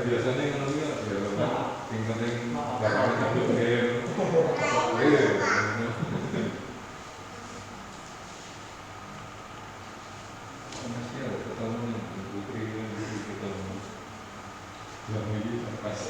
Biasanya yang namanya tingkatin belakangnya game. Masih ada ketemu putri ketemu yang lagi pas.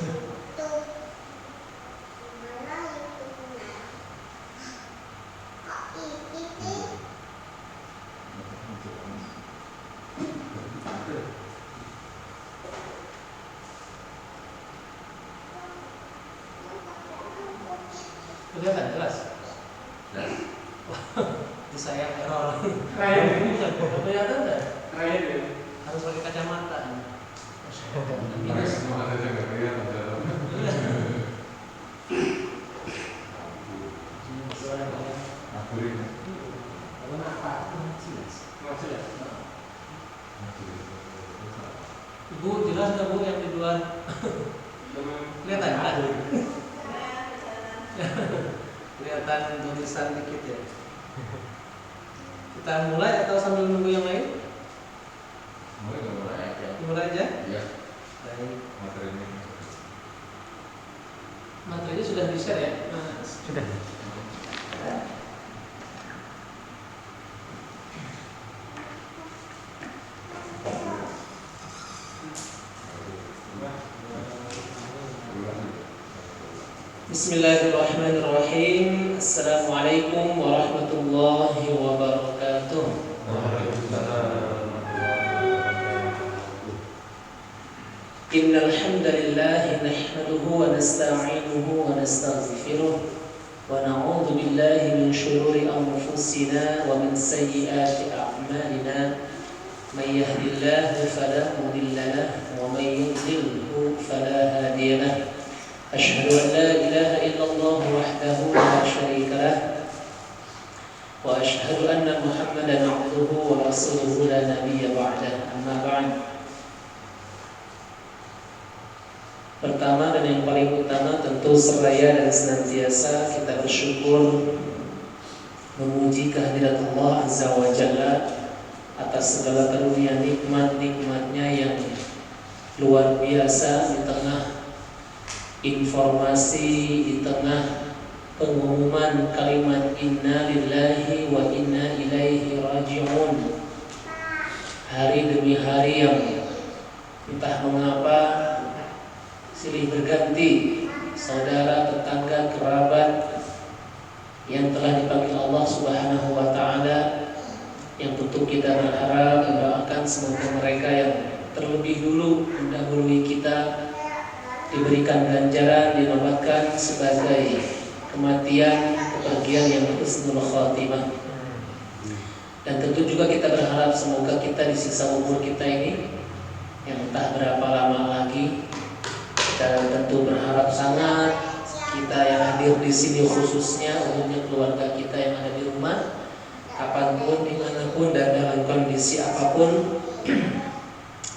Kelihatan jelas. Itu saya error. Kelihatan nggak? Harus pakai kacamata. Semua aja nggak kelihatan jalan. Ibu jelas nggak Bu yang di luar? Kelihatan nggak? Kelihatan tulisan dikit ya. Kita mulai atau sambil nunggu yang lain? Mulai aja. Iya. Baik. Materinya sudah di-share ya? Sudah. Bismillahirrahmanirrahim. Assalamualaikum warahmatullahi wabarakatuh. Innal hamdalillah nahmaduhu wa nasta'inuhu wa nastaghfiruh wa na'udzu billahi min shururi anfusina wa min sayyiati a'malina. May yahdihillahu fala mudilla lahu wa may yudlilhu fala hadiya lahu. أشهد أن لا إله إلا الله وحده لا شريك له وأشهد أن محمدا عبده ورسوله لا نبي بعده أما بعد. Pertama dan yang paling utama tentu seraya dan senantiasa kita bersyukur memuji kehadirat Allah Azza wa Jalla atas segala karunia nikmat-nikmatnya yang luar biasa di tengah informasi, di tengah pengumuman kalimat inna lillahi wa inna ilaihi raji'un. Hari demi hari yang entah mengapa silih berganti saudara, tetangga, kerabat yang telah dipanggil Allah Subhanahu wa taala, yang tentu kita berharap mendoakan semoga mereka yang terlebih dulu mendahului kita diberikan ganjaran, dinobatkan sebagai kematian, kepergian yang husnul khatimah. Dan tentu juga kita berharap semoga kita di sisa umur kita ini yang entah berapa lama lagi, kita tentu berharap sangat kita yang hadir di sini khususnya umumnya keluarga kita yang ada di rumah, kapanpun, dimanapun dan dalam kondisi apapun,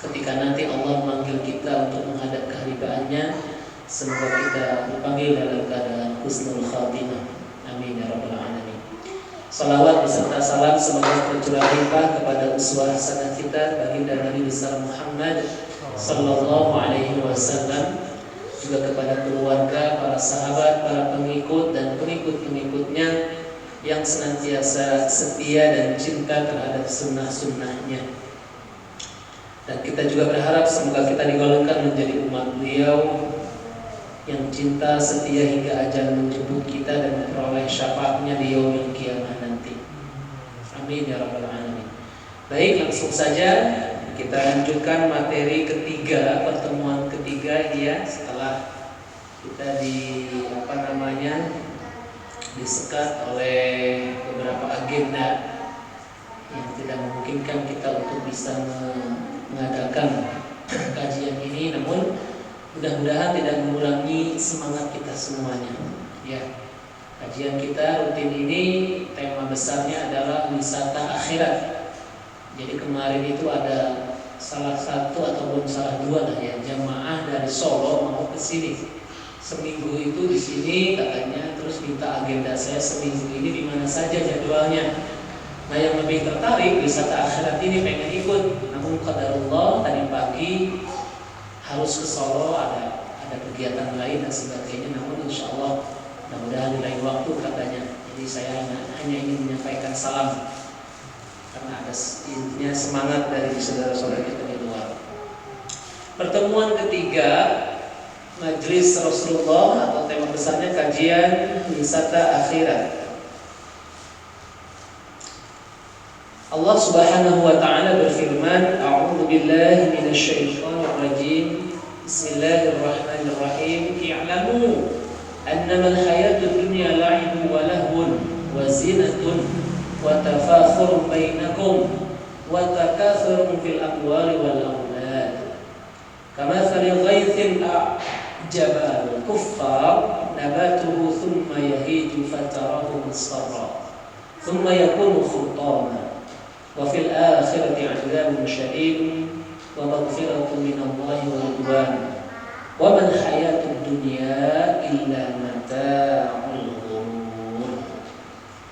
ketika nanti Allah memanggil kita untuk menghadap kehadirannya, semoga kita dipanggil dalam keadaan husnul khatimah. Amin ya rabbal alamin. Salawat beserta salam semoga tercurah limpah kepada uswah hasanah kita baginda Nabi besar Muhammad sallallahu alaihi wasallam, juga kepada keluarga, para sahabat, para pengikut dan pengikut-pengikutnya yang senantiasa setia dan cinta terhadap sunnah-sunnahnya. Dan kita juga berharap semoga kita digolongkan menjadi umat beliau yang cinta setia hingga ajal menjemput kita dan memperoleh syafaatnya di yaumil qiyamah nanti. Amin ya rabbal alamin. Baik, langsung saja kita lanjutkan materi ketiga, pertemuan ketiga ya, setelah kita disekat oleh beberapa agenda yang tidak memungkinkan kita untuk bisa mengadakan kajian ini. Namun Mudah-mudahan tidak mengurangi semangat kita semuanya. Ya, kajian kita rutin ini tema besarnya adalah wisata akhirat. Jadi kemarin itu ada salah satu ataupun salah dua lah ya, jamaah dari Solo mau ke sini. Seminggu itu di sini katanya, terus minta agenda saya seminggu ini di mana saja jadwalnya. Nah, yang lebih tertarik wisata akhirat ini pengen ikut, namun qadarullah tadi pagi harus ke Solo, ada kegiatan lain dan sebagainya. Namun insya Allah mudah-mudahan di lain waktu katanya. Jadi saya hanya ingin menyampaikan salam karena ada intinya semangat dari saudara-saudara kita di luar. Pertemuan ketiga Majelis Rasulullah atau tema besarnya kajian wisata akhirat. Allah Subhanahu wa taala berfirman, A'udzu billahi minasyaitonir rajim. Bismillahirrahmanirrahim. I'lamu annama al-hayatud dunya la'ibun wa lahwun wa zinatun wa tafakhurun bainakum wa takathurun fil amwali wal aulad. Kamathali ghaythin jabal kuffar nabatuhu thumma yahiju fatarahu musfarra thumma yakunu khutama wa fil akhirati 'adzabun syadidun wa maghfiratun minallahi wa ridwan wa man hayatud dunya illa mata'ul ghurur.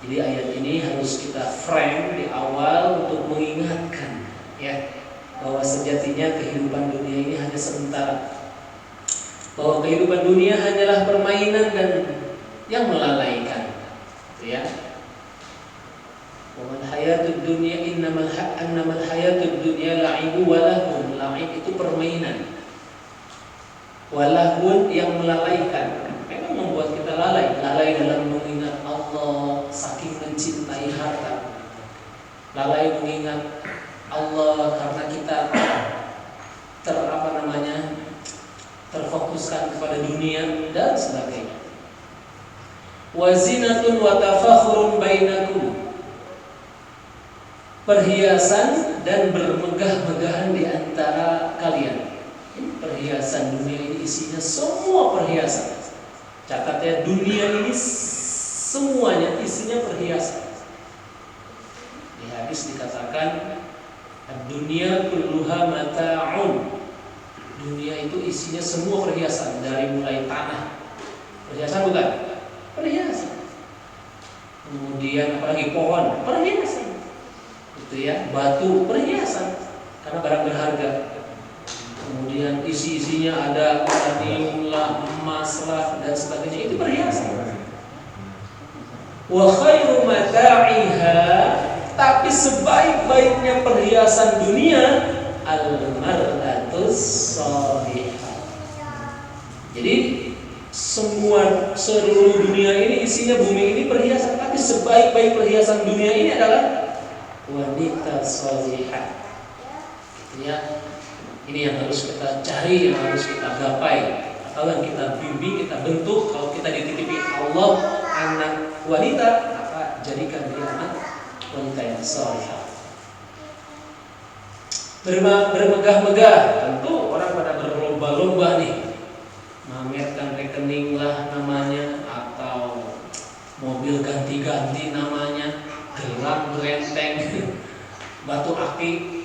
Jadi ayat ini harus kita frame di awal untuk mengingatkan ya bahwa sejatinya kehidupan dunia ini hanya sementara. Bahwa kehidupan dunia hanyalah permainan dan yang melalaikan, gitu ya. Wa hayatud dunya innamal hayatud dunya la'ibu wa lahun. La'ib itu permainan. Wa lahun yang melalaikan. Memang membuat kita lalai dalam mengingat Allah, saking mencintai harta. Lalai mengingat Allah karena kita terfokuskan kepada dunia dan sebagainya. Wazinatun wa tafakhurun bainakum. Perhiasan dan bermegah-megahan di antara kalian. Ini perhiasan dunia ini isinya semua perhiasan. Catatnya dunia ini semuanya isinya perhiasan. Di hadis dikatakan dunia kulluha mata'un. Dunia itu isinya semua perhiasan, dari mulai tanah. Perhiasan bukan? Perhiasan. Kemudian apalagi pohon, perhiasan. Itu ya, batu, perhiasan. Karena barang berharga. Kemudian isi-isinya ada uranium lah, emas lah dan sebagainya, itu perhiasan. Wa khairu mata'iha, tapi sebaik-baiknya perhiasan dunia al-mar'atus salihah. Jadi seluruh dunia ini isinya, bumi ini perhiasan, tapi sebaik-baik perhiasan dunia ini adalah wanita salihah. Gitu ya. Ini yang harus kita cari, yang harus kita gapai, atau yang kita bimbing, kita bentuk. Kalau kita dititipi Allah anak wanita, maka jadikan dia anak wanita yang salihah. Bermegah-megah, tentu orang pada berlomba-lomba nih, mamerkan rekening lah namanya, atau mobil ganti-ganti namanya, gelang gelenteng, batu aki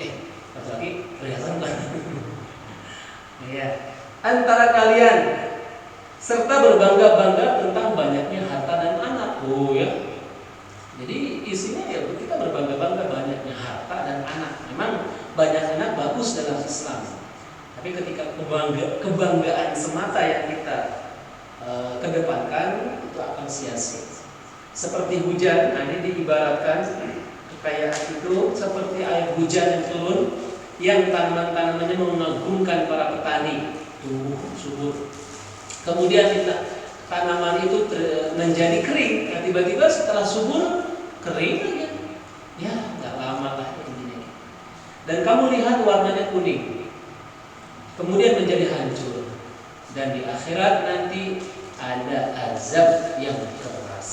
perhiasan kan? Ya. Antara kalian serta berbangga-bangga tentang banyaknya harta dan anak. Oh ya. Jadi isinya ya kita berbangga-bangga banyaknya harta dan anak. Memang banyak anak bagus dalam Islam. Tapi ketika kebanggaan semata yang kita kedepankan, itu akan sia-sia. Seperti hujan, ini diibaratkan kekayaan itu seperti air hujan yang turun, yang tanaman-tanamannya mengagumkan para petani, tumbuh subur. Kemudian tanaman itu menjadi kering, nah, tiba-tiba setelah subur kering lagi. Ya, nggak lama lah ini. Dan kamu lihat warnanya kuning, kemudian menjadi hancur, dan di akhirat nanti ada azab yang keras.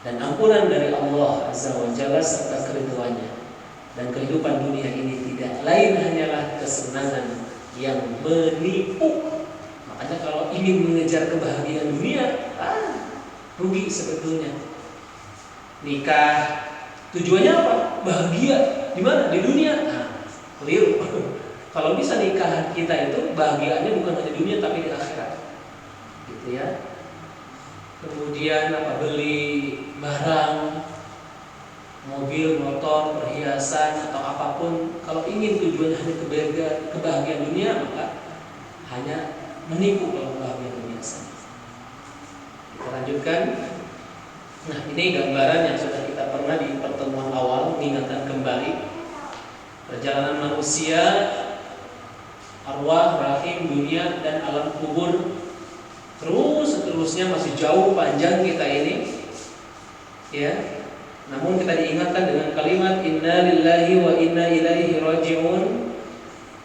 Dan ampunan dari Allah Azza wa Jalla serta keridhoannya. Dan kehidupan dunia ini tidak lain hanyalah kesenangan yang menipu. Makanya kalau ingin mengejar kebahagiaan dunia, rugi sebetulnya. Nikah tujuannya apa? Bahagia. Di mana? Di dunia. Keliru. Kalau bisa nikah kita itu bahagiaannya bukan hanya di dunia tapi di akhirat. Gitu ya. Kemudian beli barang, mobil, motor, perhiasan atau apapun, kalau ingin tujuannya hanya kebahagiaan dunia, maka hanya menipu kalau kebahagiaan dunia saja. Kita lanjutkan. Nah, ini gambaran yang sudah kita pernah di pertemuan awal, mengingatkan kembali perjalanan manusia, arwah, rahim, dunia, dan alam kubur. Seterusnya masih jauh panjang kita ini, ya. Namun kita diingatkan dengan kalimat Inna lillahi wa inna ilaihi raji'un.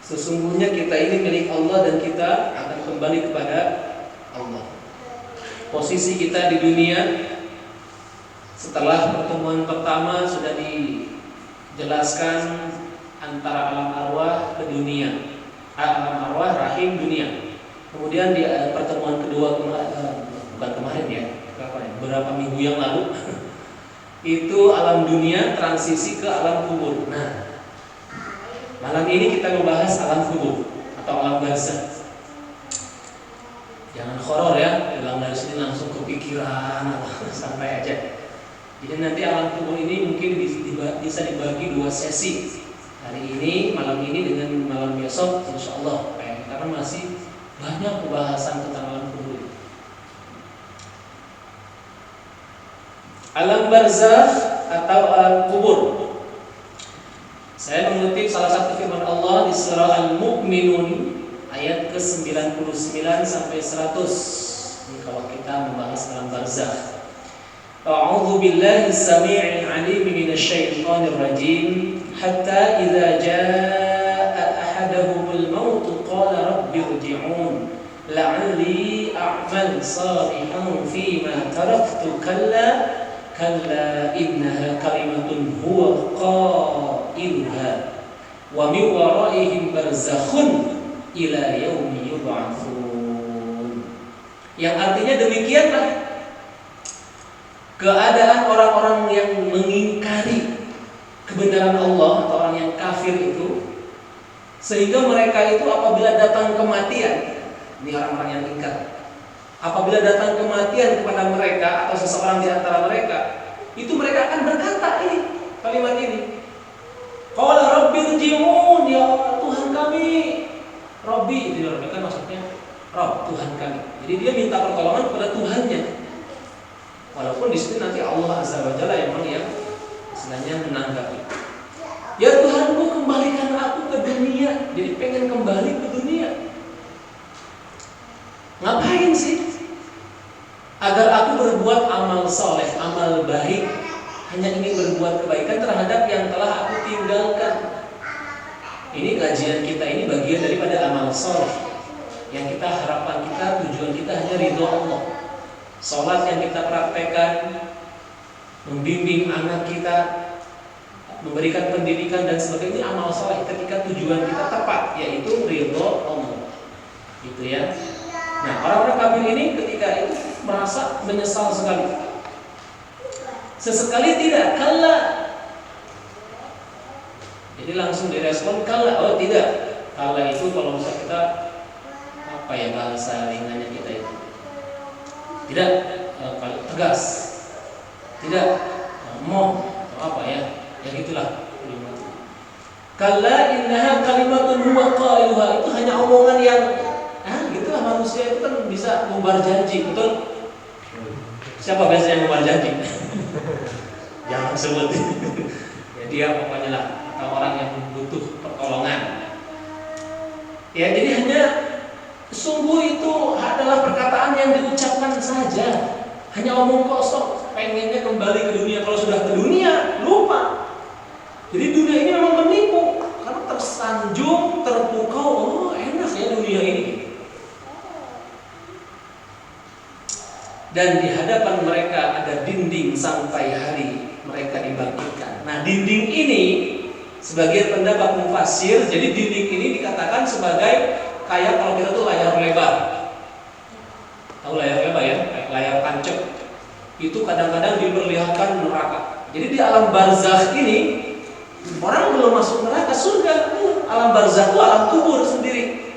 Sesungguhnya kita ini milik Allah dan kita akan kembali kepada Allah. Posisi kita di dunia setelah pertemuan pertama sudah dijelaskan antara alam arwah ke dunia, alam arwah, rahim, dunia. Kemudian di pertemuan kedua bukan kemarin ya, beberapa minggu yang lalu itu alam dunia transisi ke alam kubur. Nah, malam ini kita membahas alam kubur atau alam barzakh. Jangan horor ya, bilang dari sini langsung kepikiran atau santai aja. Jadi nanti alam kubur ini mungkin bisa dibagi 2 sesi. Hari ini, malam ini dengan malam besok, insya Allah. Karena masih banyak pembahasan tentang alam kubur. Alam barzakh atau alam kubur. Saya mengutip salah satu firman Allah di surah Al-Mu'minun ayat ke-99 sampai 100. Ini kalau kita membahas alam barzakh. A'udzu billahi as-sami'il 'alim minasy syaithanir rajim. Hatta idza jaa ahaduhumul maut qala rabbi irji'un la'alli a'mal salihan fima taraktu kalla innaha kalimatun huwa qailuha wa min waraihim barzakhun ila yaumi yub'atsun. Yang artinya demikianlah keadaan orang-orang yang mengingkari kebenaran Allah atau orang yang kafir itu, sehingga mereka itu apabila datang kematian, ini orang-orang yang ingkar, apabila datang kematian kepada mereka atau seseorang di antara mereka, itu mereka akan berkata ini kalimat ini, qala rabbi irji'un, ya Tuhan kami. Rabbi itu kan maksudnya Rabb, Tuhan kami. Jadi dia minta pertolongan kepada Tuhannya. Walaupun di sini nanti Allah Azza wa Jalla yang istilahnya menanggapi. Ya Tuhanku, kembalikan aku ke dunia. Jadi pengen kembali ke dunia. Ngapain sih? Agar aku berbuat amal soleh, amal baik. Hanya ingin berbuat kebaikan terhadap yang telah aku tinggalkan. Ini kajian kita ini bagian daripada amal soleh. Yang kita harapan kita, tujuan kita hanya ridho Allah. Salat yang kita praktekkan, membimbing anak kita, memberikan pendidikan dan sebagainya, amal soleh ketika tujuan kita tepat, yaitu ridho Allah. Gitu ya. Nah, orang-orang kafir ini ketika itu merasa menyesal sekali. Sesekali tidak, kalla. Jadi langsung direspon kalla. Oh tidak, kalla itu kalau misalnya kita bahasa ringannya kita itu tidak tegas, tidak mau ya gitulah. Kalla innaha kalimatun huwa qailuha, itu hanya omongan yang gitulah, manusia itu kan bisa membar janji, betul? Siapa biasanya yang membar janji? Jangan sebut. Ya dia pokoknya lah, atau orang yang butuh pertolongan. Ya jadi hanya sungguh itu adalah perkataan yang diucapkan saja, hanya omong kosong, pengennya kembali ke dunia. Kalau sudah ke dunia, lupa. Jadi dunia ini memang menipu, karena tersanjung, terpukau, oh enak ya dunia ini. Dan di hadapan mereka ada dinding sampai hari mereka dibangkitkan. Nah dinding ini Sebagian pendapat mufassir, jadi dinding ini dikatakan sebagai kayak kalau kita tuh layar lebar. Tahu layar lebar ya? Kayak layar tancap. Itu kadang-kadang diperlihatkan neraka. Jadi di alam barzakh ini orang belum masuk neraka, surga. Alam barzakh itu alam kubur sendiri.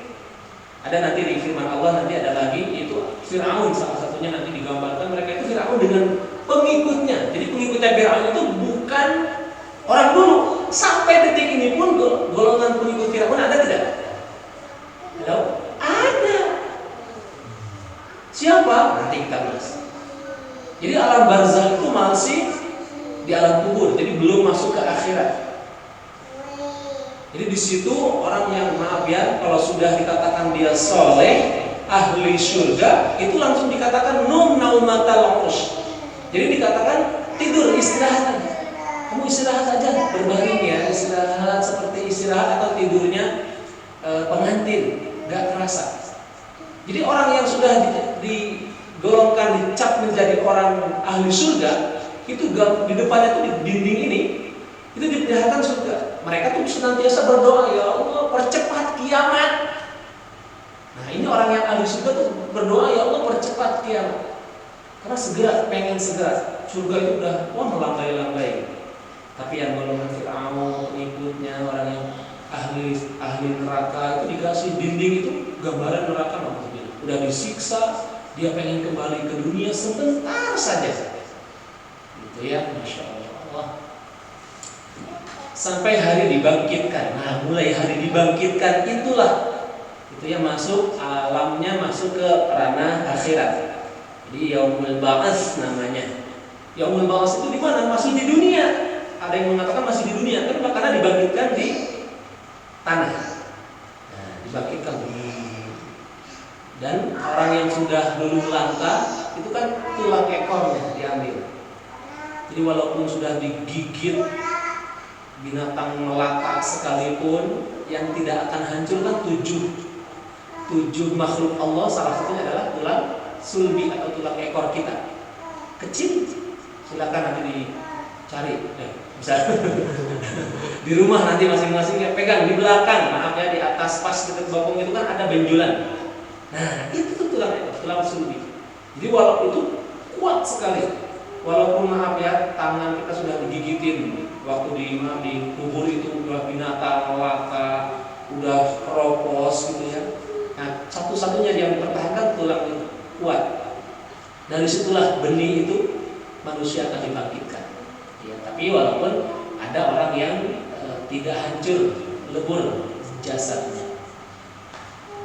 Ada nanti di firman Allah, nanti ada lagi itu Fir'aun salah satunya nanti digambarkan, mereka itu Fir'aun dengan pengikutnya. Jadi pengikutnya Fir'aun itu bukan orang dulu. Sampai detik ini pun golongan pengikut Fir'aun ada tidak? Ada. Siapa? Nanti kita bahas. Jadi alam barzakh itu masih di alam kubur, jadi belum masuk ke akhirat. Jadi di situ orang yang maaf ya, kalau sudah dikatakan dia soleh, ahli surga, itu langsung dikatakan naumatal ush. Jadi dikatakan tidur, istirahat. Kamu istirahat aja, berbaring ya, istirahat seperti istirahat atau tidurnya pengantin, nggak kerasa. Jadi orang yang sudah digolongkan, dicap menjadi orang ahli surga, itu di depannya tuh di dinding ini, itu diperlihatkan surga. Mereka tuh senantiasa berdoa, ya Allah percepat kiamat. Nah ini orang yang ahli surga tuh berdoa, ya Allah percepat kiamat. Karena segera, pengen segera. Surga itu udah melambai-lambai. Tapi yang golongan Fir'aun, pengikutnya, orang yang ahli neraka itu dikasih dinding itu gambaran neraka maksudnya. Udah disiksa, dia pengen kembali ke dunia sebentar saja. Gitu ya, Masya Allah. Sampai hari dibangkitkan. Nah, mulai hari dibangkitkan itulah itu yang masuk alamnya, masuk ke ranah akhirat. Jadi Yaumul Ba'ats namanya. Yaumul Ba'ats itu di mana? Masih di dunia. Ada yang mengatakan masih di dunia, kenapa? Karena dibangkitkan di tanah. Nah, dibangkitkan. Dan orang yang sudah luluh lantak itu kan tulang ekornya diambil. Jadi walaupun sudah digigit binatang melata sekalipun, yang tidak akan hancur kan tujuh makhluk Allah, salah satunya adalah tulang sulbi atau tulang ekor kita. Kecil, silakan nanti dicari, bisa di rumah nanti masing-masing ya, pegang di belakang, maaf ya, di atas pas dekat bokong itu kan ada benjolan. Nah itu tuh tulang ekor, tulang sulbi. Jadi walaupun itu kuat sekali. Walaupun maaf ya, tangan kita sudah digigitin waktu dikubur itu udah binatang melata, udah keropos gitu ya. Nah, satu-satunya yang dipertahankan tulang itu kuat. Dari situlah benih itu manusia akan dibangkitkan. Ya, tapi walaupun ada orang yang tidak hancur, lebur jasadnya.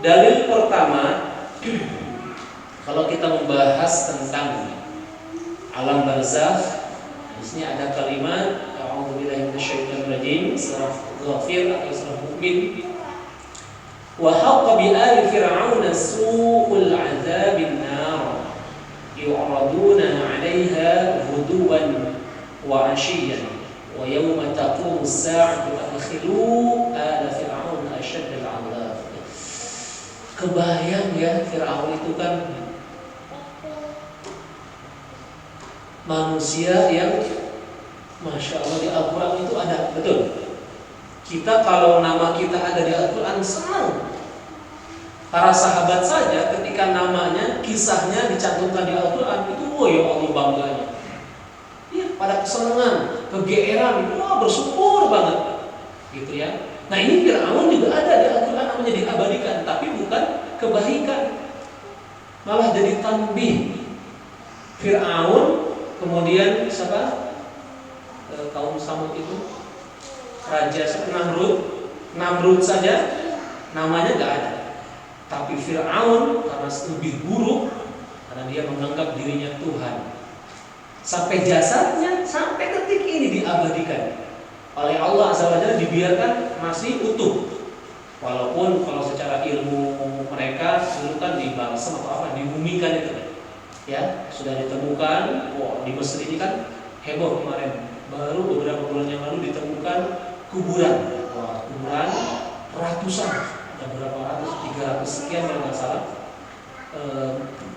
Dalil pertama, kalau kita membahas tentang alam barzakh, di sini ada kalimat a'udzubillahi minasyaitonirrajim, surah Ghafir atau surah Mukmin. Wa haqqa bi ali fir'auna su'ul 'adzabin nar yu'raduna 'alaiha ghuduwan wa 'ashiyyan wa yawma taqumu as-sa'atu adkhilu ala fir'auna ashadda al-'adab. Kebayang ya, Fir'aun itu kan manusia yang Masya Allah di Al-Quran itu ada, betul. Kita kalau nama kita ada di Al-Quran senang. Para sahabat saja ketika namanya, kisahnya dicantumkan di Al-Quran itu, oh ya Allah bangganya. Ya, pada kesenangan, kegeeran, wah bersyukur banget, gitu ya. Nah ini Fir'aun juga ada di Al-Quran, namanya diabadikan, tapi bukan kebaikan, malah jadi tanbih. Fir'aun, kemudian siapa? Kaum Samud itu, raja Namrud saja namanya nggak ada. Tapi Fir'aun karena lebih buruk, karena dia menganggap dirinya Tuhan. Sampai jasadnya sampai detik ini diabadikan oleh Allah Azza wa Jalla, dibiarkan masih utuh. Walaupun kalau secara ilmu mereka dulu kan dibalsam atau apa, dibumikan itu. Ya, sudah ditemukan. Wah, di Mesir ini kan heboh kemarin. Baru beberapa bulan yang lalu ditemukan kuburan. Wah, kuburan ratusan, ada berapa ratus, 300 sekian kalau nggak salah,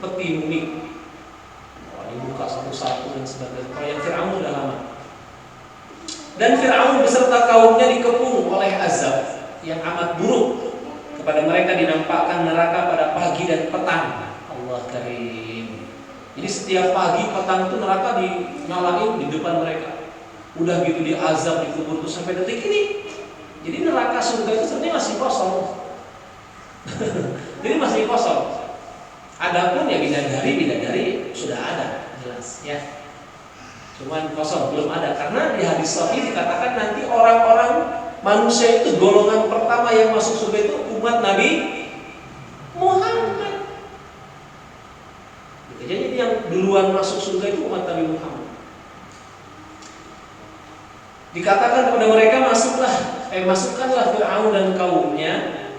peti mumi. Wah, dibuka satu-satu dan sebagainya. Kalau yang Fir'aun sudah lama. Dan Fir'aun beserta kaumnya dikepung oleh azab yang amat buruk. Kepada mereka dinampakkan neraka pada pagi dan petang. Allah Karim. Jadi setiap pagi petang itu neraka dinyalain di depan mereka. Udah gitu diazab, dikubur tuh sampai detik ini. Jadi neraka surga itu sebenarnya masih kosong. Jadi masih kosong. Adapun ya bidadari sudah ada, jelas ya. Cuman kosong, belum ada. Karena di hadis sahih dikatakan nanti orang-orang manusia itu golongan pertama yang masuk surga itu umat Nabi Muhammad. Jadi yang duluan masuk surga itu umat Nabi Muhammad. Dikatakan kepada mereka masukkanlah Fir'aun dan kaumnya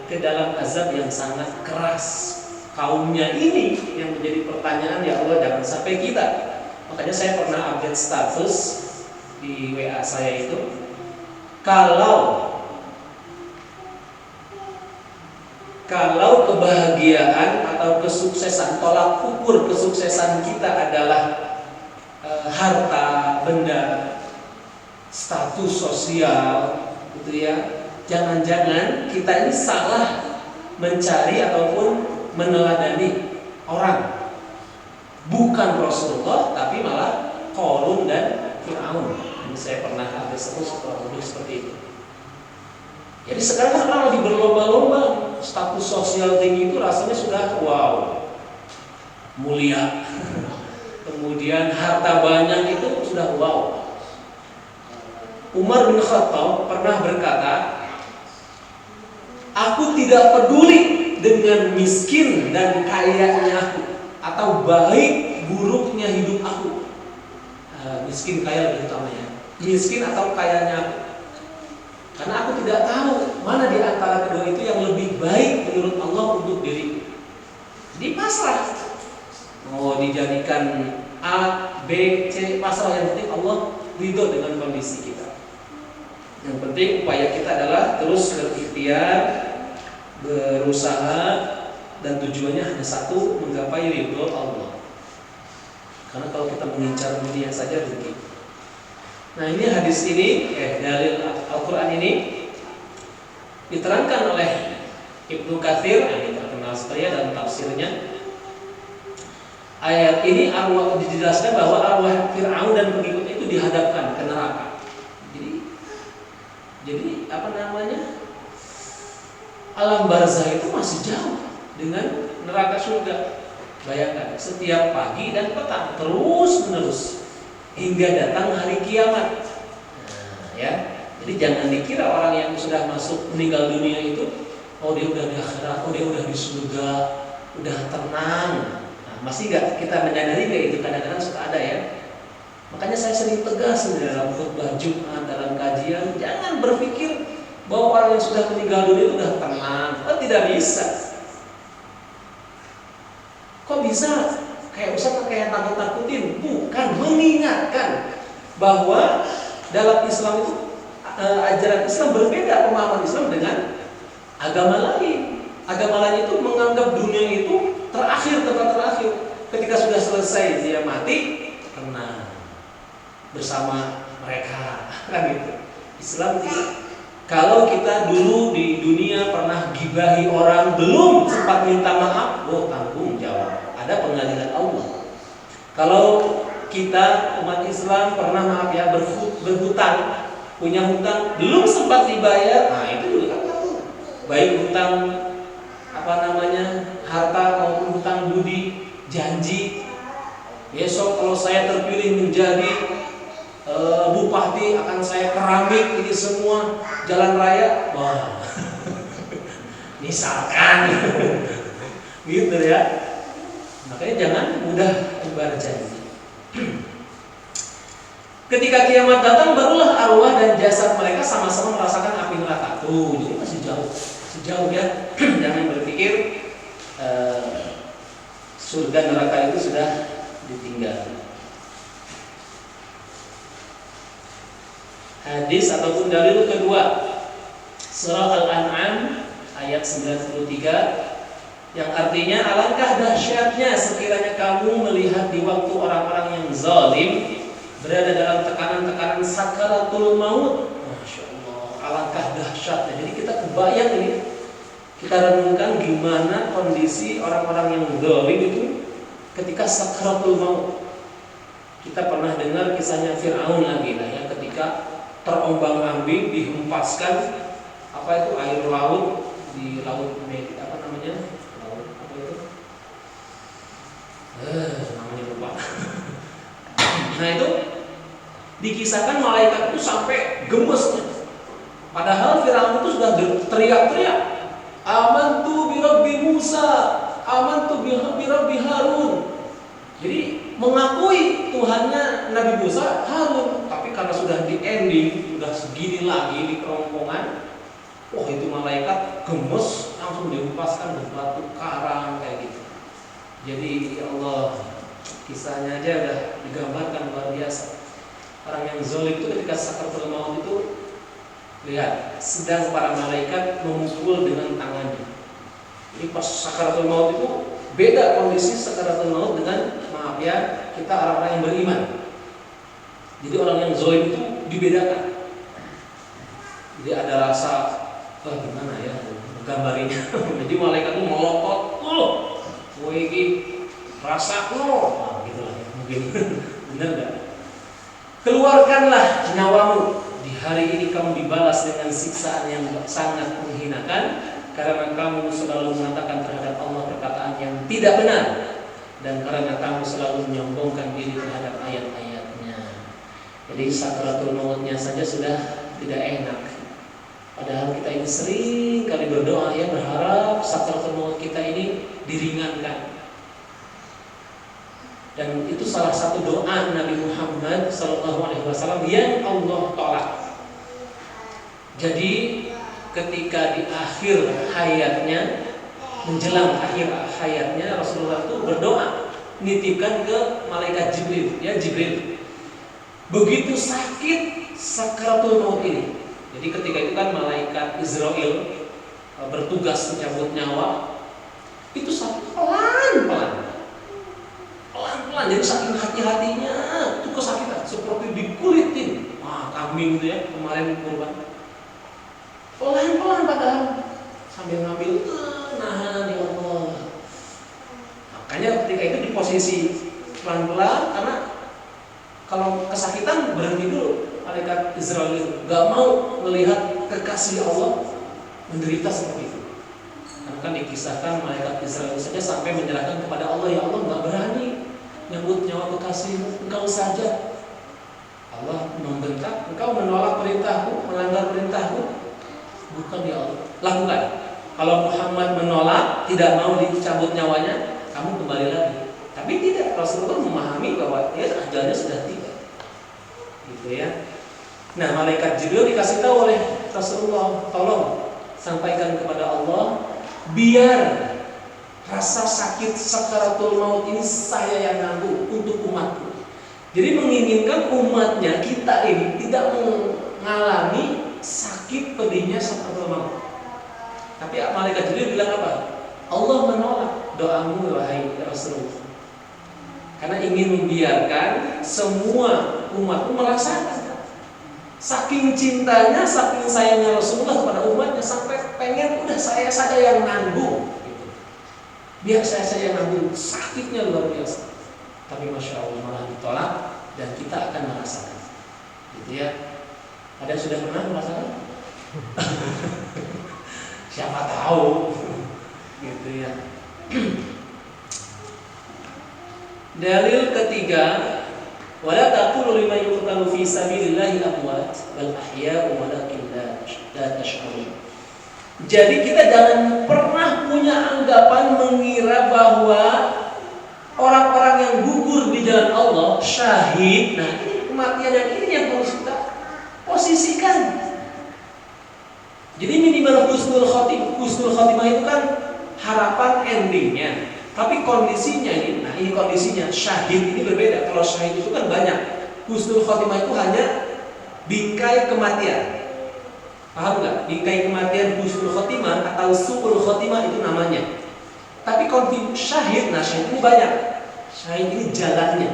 ke dalam azab yang sangat keras. Kaumnya ini yang menjadi pertanyaan, ya Allah, jangan sampai kita. Makanya saya pernah update status di WA saya itu, kalau kebahagiaan atau kesuksesan, tolak ukur kesuksesan kita adalah harta, benda, status sosial, gitu ya. Jangan-jangan kita ini salah mencari ataupun meneladani orang. Bukan Rasulullah, tapi malah Qarun dan Fir'aun. Ini saya pernah ada seperti itu. Jadi sekarang orang lagi berlomba-lomba, status sosial tinggi itu rasanya sudah wow, mulia. Kemudian harta banyak itu sudah wow. Umar bin Khattab pernah berkata, aku tidak peduli dengan miskin dan kayanya aku, atau baik buruknya hidup aku. Miskin kaya lebih utama ya. Miskin atau kayanya aku. Karena aku tidak tahu mana di antara kedua itu yang lebih baik menurut Allah untuk diriku. Jadi pasrah. Mau dijadikan A, B, C, pasrah. Yang penting Allah ridho dengan kondisi kita. Yang penting upaya kita adalah terus berikhtiar, berusaha, dan tujuannya hanya satu, menggapai ridho Allah. Karena kalau kita mengincar dunia saja rugi. Nah, ini hadis ini, dalil Al-Quran ini diterangkan oleh Ibnu Katsir, yang terkenal sekali dalam tafsirnya. Ayat ini dijelaskan bahwa arwah Fir'aun dan pengikutnya itu dihadapkan ke neraka. Jadi alam barzah itu masih jauh dengan neraka surga. Bayangkan, setiap pagi dan petang terus menerus hingga datang hari kiamat. Ya, jadi jangan dikira orang yang sudah meninggal dunia itu, oh dia udah di akhirat, oh dia udah di surga, udah tenang. Nah, masih nggak kita menyadari kayak itu, kadang-kadang suka ada ya. Makanya saya sering tegas dalam khutbah Jumat, dalam kajian, jangan berpikir bahwa orang yang sudah meninggal dunia itu udah tenang. Oh, tidak bisa. Kok bisa? Kayak Ustaz kayak takut-takutin? Bukan, mengingatkan bahwa dalam Islam itu ajaran Islam berbeda, pemahaman Islam dengan agama lain. Agama lain itu menganggap dunia itu terakhir, tempat terakhir. Ketika sudah selesai dia mati, tenang bersama mereka, kan gitu. Islam tidak. Kalau kita dulu di dunia pernah gibahi orang, belum sempat minta maaf, tanggung jawab. Ada pengadilan Allah. Kalau kita umat Islam pernah berhutang, punya hutang, belum sempat dibayar, nah itu juga kan tanggung. Baik hutang harta maupun hutang budi, janji. Besok kalau saya terpilih menjadi bupati, akan saya keramik ini semua jalan raya. Wah, misalkan gitu ya. Makanya jangan mudah umbar janji. Ketika kiamat datang, barulah arwah dan jasad mereka sama-sama merasakan api neraka. Jadi masih jauh ya. Jangan berpikir surga neraka itu sudah ditinggal. Hadis ataupun dalil kedua, surah Al-An'am ayat 93, yang artinya alangkah dahsyatnya sekiranya kamu melihat di waktu orang-orang yang zalim berada dalam tekanan-tekanan sakaratul maut. Masya Allah, alangkah dahsyatnya. Jadi kita kebayang ini, kita renungkan gimana kondisi orang-orang yang zalim itu ketika sakaratul maut. Kita pernah dengar kisahnya Fir'aun lagi lah ya, ketika terombang-ambing dihempaskan air laut di laut apa namanya? Laut apa itu? Namanya lupa. Nah itu dikisahkan malaikat itu sampai gemesnya. Padahal Fir'aun itu sudah teriak-teriak, amantu bi Rabbi Musa, amantu bi Rabbi Harun. Jadi mengakui Tuhannya Nabi Musa, Harun, tapi karena sudah di ending, sudah segini lagi di kerongkongan, itu malaikat gemes, langsung dihempaskan ke batu karang kayak gitu. Jadi ya Allah, kisahnya aja udah digambarkan luar biasa. Orang yang zalim itu ketika sakaratul maut itu, lihat, sedang para malaikat memukul dengan tangannya. Jadi pas sakaratul maut itu beda kondisi sakaratul maut dengan, maaf ya, kita orang-orang yang beriman. Jadi orang yang zalim itu dibedakan. Jadi ada rasa, gimana ya gambarinnya. Jadi malaikat itu melotot, rasa gitu lah ya, mungkin benar nggak? Keluarkanlah nyawamu, di hari ini kamu dibalas dengan siksaan yang sangat menghinakan, karena kamu selalu mengatakan terhadap Allah perkataan yang tidak benar, dan karena kamu selalu menyombongkan diri terhadap ayat-ayatnya. Jadi sakaratul mautnya saja sudah tidak enak. Padahal kita ini sering kali berdoa ya, berharap sakaratul maut kita ini diringankan. Dan itu salah satu doa Nabi Muhammad SAW yang Allah tolak. Jadi ketika di akhir hayatnya, menjelang akhir hayatnya, Rasulullah itu berdoa, nitipkan ke malaikat Jibril, ya Jibril. Begitu sakit sakaratul maut ini. Jadi ketika itu kan malaikat Israel bertugas mencabut nyawa, itu sakit pelan-pelan. Jadi saking hati-hatinya itu kesakitan, seperti dikulitin. Kambing itu ya, kemarin kurban. Pelan-pelan padahal sambil ngambil, nahan ya Allah. Makanya ketika itu di posisi pelan-pelan, karena kalau kesakitan berhenti dulu. Malaikat Israel itu gak mau melihat kekasih Allah menderita seperti itu. Karena kan dikisahkan malaikat Israel saja sampai menyerahkan kepada Allah, ya Allah gak berani nyambut nyawa kekasihmu, engkau saja. Allah membentak, engkau menolak perintahku, melanggar perintahku. Bukan ya Allah, lakukan. Kalau Muhammad menolak, tidak mau dicabut nyawanya, kamu kembali lagi. Tapi tidak, Rasulullah memahami bahwa ajalnya sudah tiba. Gitu ya. Nah, malaikat Jibril dikasih tahu oleh Rasulullah, tolong sampaikan kepada Allah, biar rasa sakit sakaratul maut ini saya yang nanggung untuk umatku. Jadi menginginkan umatnya, kita ini tidak mengalami sakit pedihnya sakaratul maut. Tapi malaikat Jibril bilang apa? Allah menolak doamu wahai Rasulullah, karena ingin membiarkan semua umatku merasakan. Saking cintanya, saking sayangnya Rasulullah kepada umatnya, sampai pengen udah saya saja yang nanggung. Biar saya saja yang nanggung, sakitnya luar biasa. Tapi Masya Allah malah ditolak, dan kita akan merasakan. Gitu ya. Ada yang sudah pernah merasakan? Siapa tahu. Gitu ya. Dalil ketiga, wala taqulu liman yuqtalu fi sabilillahi amwat bal ahya'u walakin la tash'urun. Jadi kita jangan pernah punya anggapan mengira bahwa orang-orang yang gugur di jalan Allah syahid. Nah, ini kematian yang ini yang harus kita posisikan. Jadi minimal husnul khotimah itu kan harapan endingnya. Tapi kondisinya ini, nah ini kondisinya, syahid ini berbeda. Kalau syahid itu kan banyak. Husnul khotimah itu hanya bingkai kematian. Paham nggak? Bingkai kematian husnul khotimah atau su'ul khotimah itu namanya. Tapi kondisi syahid, nah syahid ini banyak. Syahid ini jalannya.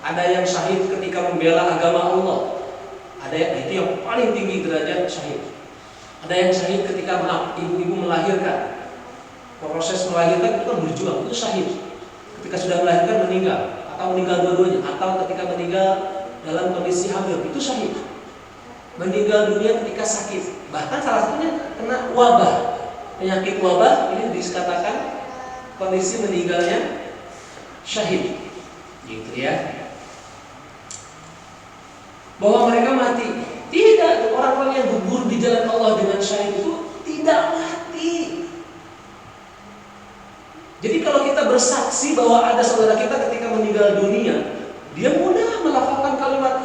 Ada yang syahid ketika membela agama Allah. Ada yang itu yang paling tinggi derajat syahid. Ada yang syahid ketika ibu-ibu melahirkan. Proses melahirkan itu kan berjuang, itu syahid. Ketika sudah melahirkan meninggal, atau meninggal dua-duanya, atau ketika meninggal dalam kondisi hamil, itu syahid. Meninggal dunia ketika sakit, bahkan salah satunya kena wabah, penyakit wabah, ini dikatakan kondisi meninggalnya syahid, gitu ya. Bahwa mereka mati, tidak. Orang-orang yang gugur di jalan Allah dengan syahid itu tidak mati. Jadi kalau kita bersaksi bahwa ada saudara kita ketika meninggal dunia, dia mudah melafalkan kalimat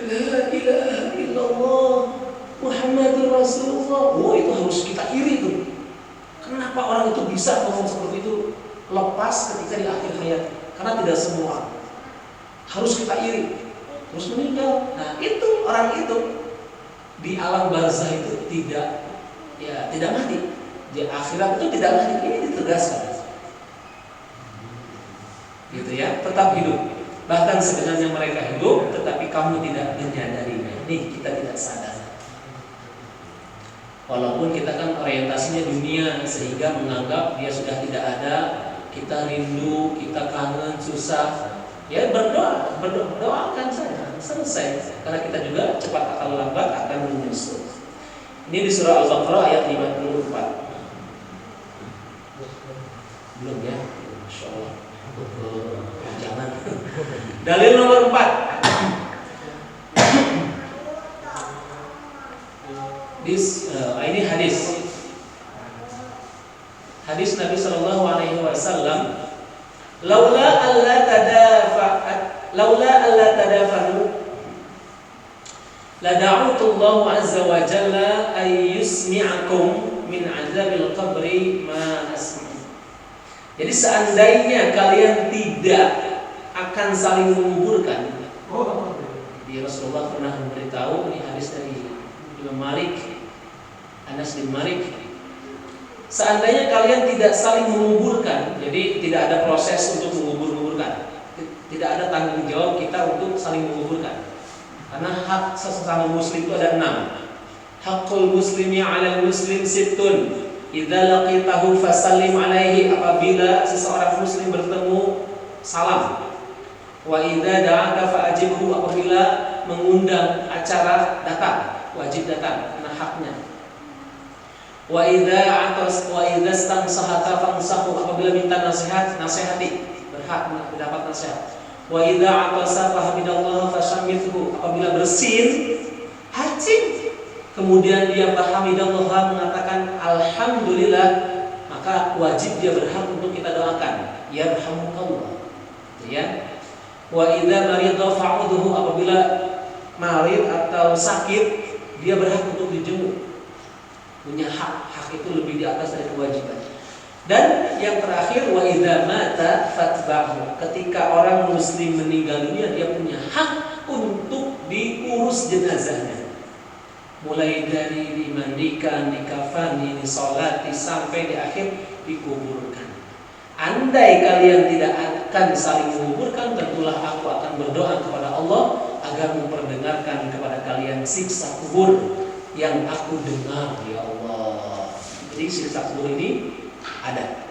La ilaha illallah Muhammadur Rasulullah. Oh, itu harus kita iri tuh. Kenapa orang itu bisa ngomong seperti itu lepas ketika di akhir hayat? Karena tidak semua harus kita iri. Terus meninggal. Nah, itu orang itu di alam barzah itu tidak mati. Di akhirat itu tidak mati. Ini ditegaskan. Gitu ya, tetap hidup. Bahkan sebenarnya mereka hidup, tetapi kamu tidak menyadarinya. Nih, kita tidak sadar. Walaupun kita kan orientasinya dunia, sehingga menganggap dia sudah tidak ada, kita rindu, kita kangen, susah. Ya berdoakan saja, selesai. Karena kita juga cepat atau lambat akan menyusul. Ini di surah Al-Baqarah ayat 54. Belum ya? Masya Allah. Jangan. Dalil nomor 4. Ini hadis. Hadis Nabi Sallallahu Alaihi Wasallam. Laula alla tadafanu la da'utu Allah azza wa jalla ay yusmi'akum min 'adzabil qabri ma asma'. Jadi seandainya kalian tidak akan saling menguburkan, di Rasulullah pernah memberitahu, ini hadis dari Imam Malik, Anas bin Malik. Seandainya kalian tidak saling menguburkan, jadi tidak ada proses untuk menguburkan, tidak ada tanggung jawab kita untuk saling menguburkan. Karena hak sesama muslim itu ada 6. Hakul muslimi 'alal muslim sittun. Idza laqitahu fasallim alaihi, apabila seseorang muslim bertemu salam. Wa idza da'aka fa'ajibhu, apabila mengundang acara datang, wajib datang karena haknya. Wa idza stansahata fansahu, apabila minta nasihat, nasihati, berhak mendapat nasihat. Wa idza atasa fahamidallaha fashammithu, apabila bersin, hajim, kemudian dia berhamidallah, mengatakan alhamdulillah, maka wajib dia berhak untuk kita doakan, yarhamukallah. Ya. Wa idza marida fa'udhu, apabila marid atau sakit, dia berhak untuk dijenguk. Punya hak itu lebih di atas dari kewajiban. Dan yang terakhir, wa idza mata fatba'hu, ketika orang muslim meninggal dunia, dia punya hak untuk diurus jenazahnya. Mulai dari dimandikan, dikafani, disolati, sampai di akhir dikuburkan. Andai kalian tidak akan saling menguburkan, tentulah aku akan berdoa kepada Allah agar memperdengarkan kepada kalian siksa kubur yang aku dengar, ya Allah. Jadi siksa kubur ini ada.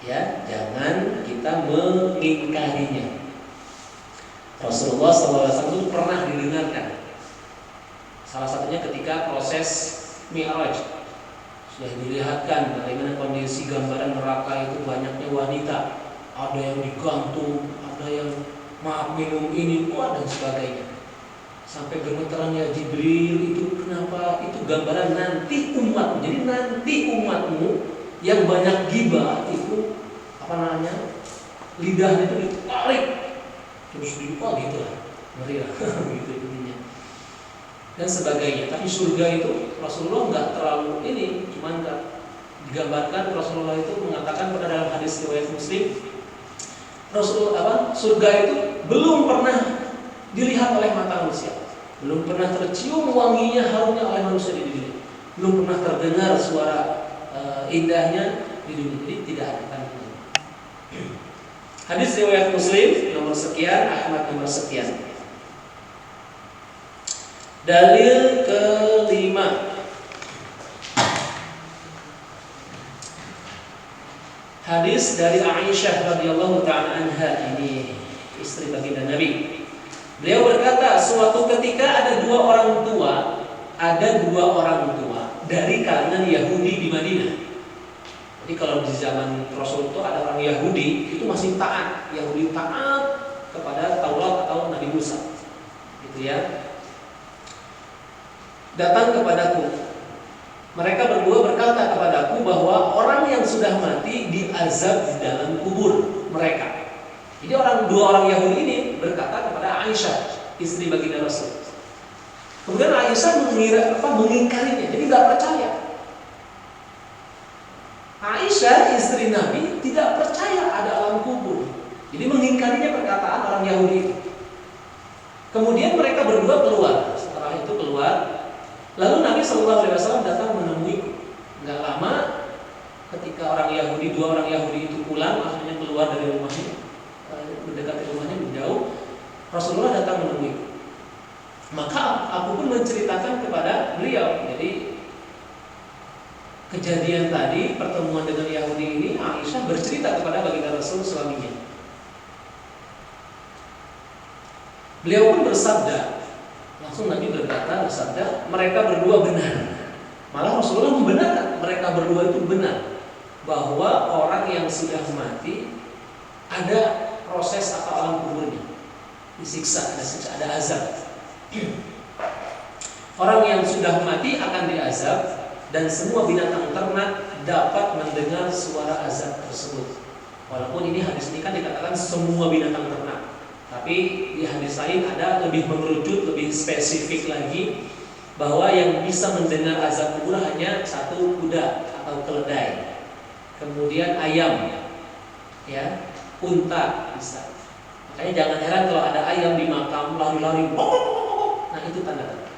Ya, jangan kita mengingkarinya. Rasulullah SAW itu pernah didengarkan. Salah satunya ketika proses Mi'raj, sudah dilihatkan bagaimana kondisi gambaran neraka itu, banyaknya wanita, ada yang digantung, ada yang minum ini, dan sebagainya. Sampai gemetaran ya Jibril, itu kenapa? Itu gambaran nanti umatmu. Jadi nanti umatmu yang banyak ghibah itu lidahnya itu ditarik terus gitu lah, ngeri lah gitu intinya. Dan sebagainya. Tapi surga itu Rasulullah nggak terlalu cuman digambarkan. Rasulullah itu mengatakan pada dalam hadis riwayat Muslim, surga itu belum pernah dilihat oleh mata manusia, belum pernah tercium wanginya, harumnya oleh manusia di dunia, belum pernah terdengar suara indahnya di dunia. Jadi tidak ada tandingan. Hadis riwayat Muslim nomor sekian, Ahmad nomor sekian. Dalil kelima. Hadis dari Aisyah radhiyallahu taala anha, ini istri baginda Nabi. Beliau berkata, suatu ketika ada dua orang tua dari kalangan Yahudi di Madinah. Jadi kalau di zaman Rasul itu ada orang Yahudi itu masih taat, Yahudi taat kepada Taurat atau Nabi Musa, gitu ya. Datang kepadaku, mereka berdua berkata kepadaku bahwa orang yang sudah mati diazab di dalam kubur mereka. Jadi dua orang Yahudi ini berkata kepada Aisyah, istri baginda Rasul. Kemudian Aisyah mengingkarinya, jadi nggak percaya. Aisyah istri Nabi tidak percaya ada alam kubur, jadi mengingkarinya perkataan orang Yahudi itu. Kemudian mereka berdua keluar. Setelah itu keluar, lalu Nabi SAW datang menemui. Nggak lama, ketika dua orang Yahudi itu pulang, maksudnya keluar dari rumahnya, mendekati rumahnya menjauh, Rasulullah datang menemui. Maka aku pun menceritakan kepada beliau. Jadi kejadian tadi, pertemuan dengan Yahudi ini, Aisyah bercerita kepada baginda Rasul suaminya. Beliau pun bersabda, langsung Nabi bersabda, mereka berdua benar. Malah Rasulullah membenarkan, mereka berdua itu benar, bahwa orang yang sudah mati ada proses atau alam kuburnya, disiksa, ada azab. Orang yang sudah mati akan diazab, dan semua binatang ternak dapat mendengar suara azab tersebut. Walaupun ini hadis ini kan dikatakan semua binatang ternak, tapi di hadis lain ada lebih mengerucut, lebih spesifik lagi, bahwa yang bisa mendengar azab kubur hanya satu kuda atau keledai, kemudian ayam, ya, unta bisa. Makanya jangan heran kalau ada ayam di makam lari-lari, nah itu tanda-tanda.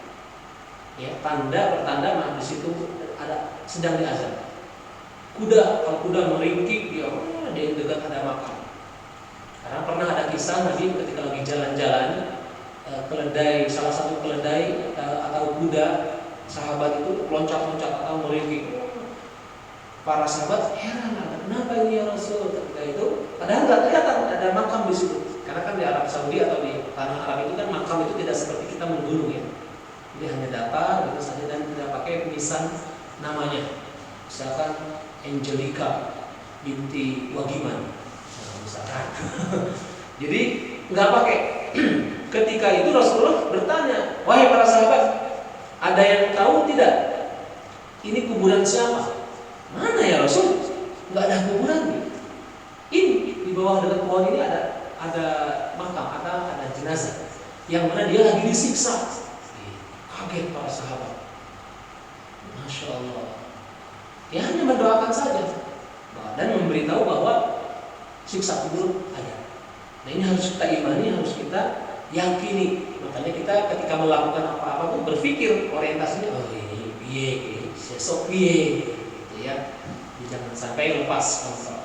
Ya, pertanda mah di situ ada sedang diazab. Kalau kuda meringkik, dia dekat ada makam. Karena pernah ada kisah Nabi ketika lagi jalan-jalan, salah satu keledai atau kuda sahabat itu loncat-loncat atau meringkik. Para sahabat heran, kenapa ini ya Rasul? Ketika itu, padahal nggak kelihatan ada makam di situ. Karena kan di Arab Saudi atau di tanah Arab itu kan makam itu tidak seperti kita menggunung ya. Jadi hanya datar gitu saja dan tidak pakai tulisan namanya. Misalkan Angelica binti Wagiman, misalkan. Jadi nggak pakai. Ketika itu Rasulullah bertanya, wahai para sahabat, ada yang tahu tidak? Ini kuburan siapa? Mana ya Rasul? Nggak ada kuburan nih. Ini di bawah dekat pohon ini ada makam, ada jenazah yang mana dia lagi disiksa. Kaget para sahabat. Masya Allah. Dia hanya mendoakan saja dan memberitahu bahwa siksa kubur ada. Nah ini harus kita imani, harus kita yakini. Makanya kita ketika melakukan apa-apa pun berpikir orientasinya, oh ini piye, sesok piye, gitu ya. Jangan sampai lepas kontrol.